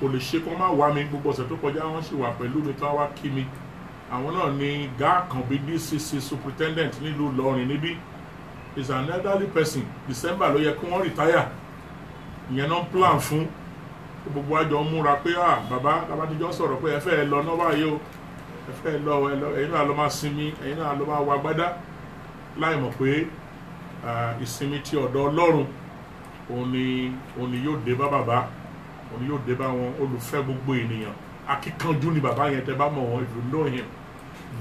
S2: kò lè ṣe kó má wá mi gbogbo ọ̀sẹ̀ tó kọjá wọ́n sì wà pẹ̀lú mi tó wá kí mi. Àwọn náà ni Gàkànbí DCC superintendent nílùú Ìlọrin níbí. Is an elderly person. December ló yẹ kí wọ́n retire. Ìyẹn náà plan fún gbogbo àjọ múra pé bàbá labátijọ́ sọ̀rọ̀ pé ẹ fẹ́ lọ náà báyìí o ẹ fẹ́ lọ ẹ̀yin náà lọ máa sinmi ẹ̀yin náà lọ máa wá gbádá láì mọ̀ pé ìsinmi tí ọ̀dọ̀ Ọlọ́run òun ni yóò dé bá bàbá òun ni yóò dé bá wọn olùfẹ́ gbogbo ènìyàn akíkanjú ni bàbá yẹn tẹ́ bá mọ̀ wọn if you know him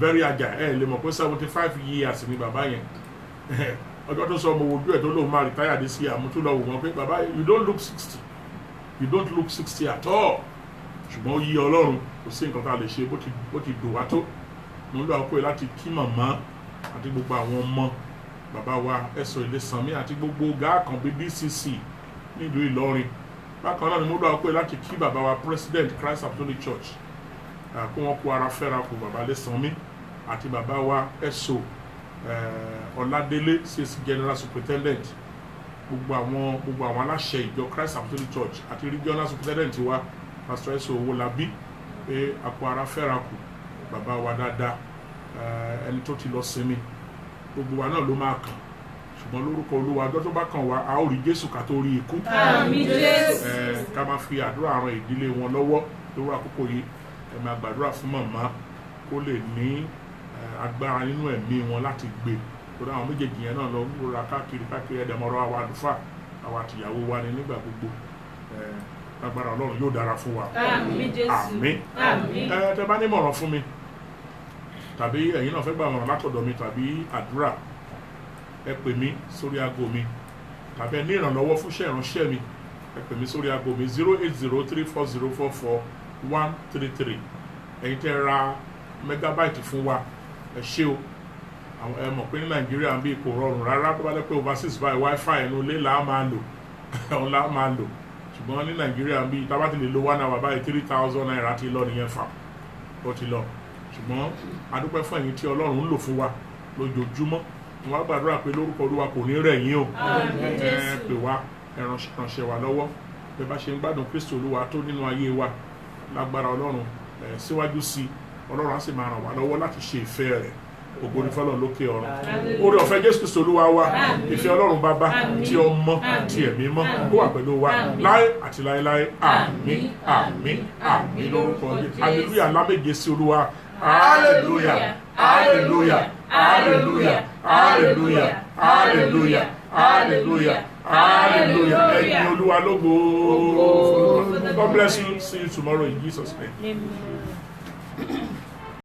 S2: very agile lè mọ̀ pé 75 years ni bàbá yẹn ọjọ́ tó sọ ọmọ ojú ẹ̀ tó lóun máa retire this year àmútú lọ wò wọ́n pé bàbá you don't look 60. You don't look 60 at all. Ṣùgbọ́n ó yí Ọlọ́run kò sí nǹkan tá a lè ṣe bó ti dùn wá tó. Mo ń lọ àkóyè láti kí màmá àti gbogbo àwọn ọmọ bàbá wa Eso Ilesanmi àti gbogbo Gàkànbí DCC nílùú Ìlọrin. Bákan náà ni mo lọ àkóyè láti kí bàbá wa President Christ Apostolic Church kó wọ́n kó ara fẹ́ra kó bàbá Ilesanmi àti bàbá wa Eso Ọládélé CAC General Superintendent. Gbogbo àwọn aláṣẹ ìjọ Christ Apostolic Church àti regional superintendent wa Pastor Eso Owólabí pé àpò ara fẹ́ra kù bàbá wa dáadáa ẹni tó ti lọ sinmi gbogbo wa náà ló máa kàn ṣùgbọ́n lórúkọ Olúwa ọjọ́ tó bá kàn wá a ó rí Jésù ká tó rí ikú ká máa fi àdúrà ran ìdílé wọn lọ́wọ́ lórí àkókò yìí ẹ máa gbàdúrà fún màmá kó lè ní agbára nínú ẹ̀mí wọn láti gbé torí àwọn méjèèjì yẹn náà lọ rọra káàkiri ẹ̀dẹ̀mọ́rọ́ àwọn àlùfáà àwọn àtìyàwó wa ní nígbà gbogbo agbára Ọlọ́run yóò dára fún wa àmín tẹ́ bá ní mọ̀ràn fún mi tàbí ẹ̀yin náà fẹ́ gbà mọ̀ràn látọ̀dọ̀ mi tàbí àdúrà ẹ pè mí sórí aago mi tàbí ẹ ní ìrànlọ́wọ́ fún iṣẹ́ ìránṣẹ́ mi ẹ pè mí sórí aago mi 08034044133 ẹ̀yin tẹ́ ra megabyte fún wa ẹ ṣé o ẹ mọ̀ pé ní Nàìjíríà ń bí kò rọrùn rárá tó bá lẹ́ pé overseas by wifi ẹnu ilé là á máa lò òun là á máa lò ṣùgbọ́n ní Nàìjíríà ń bí tá bá ti lè lo 1 hour báyìí 3,000 naira ti lọ nìyẹn fà ó ti lọ ṣùgbọ́n adúpẹ́ fún ẹ̀yin tí Ọlọ́run ń lò fún wa lójoojúmọ́ wọn á gbàdúrà pé lórúkọ Olúwa kò ní rẹ̀ yín o ẹ pè wá ẹ ránṣẹ́ wa lọ́wọ́ bẹ́ẹ̀ bá ṣe ń gbádùn Kristi Olúwa tó nínú ayé wa lágbára Ọlọ́run síwájú sí Ọlọ́run á sì máa ràn wá lọ́wọ́ láti ṣe ìfẹ́ rẹ̀ ògo ni fọ́lọ́run lókè ọ̀run oore ọ̀fẹ́ Jésù Kristi Olúwa wa ìfẹ́ Ọlọ́run Bàbá tí Ọmọ tí Ẹ̀mí Mọ́ kó wà pẹ̀lú wa láé àti láéláé àmín àmín àmín lórúkọ Jésù hallelujah ńlá méje sí Olúwa hallelujah hallelujah hallelujah hallelujah hallelujah hallelujah hallelujah ẹ̀yin Olúwa lógo. God bless you. See you tomorrow in Jesus' name.
S3: Amen.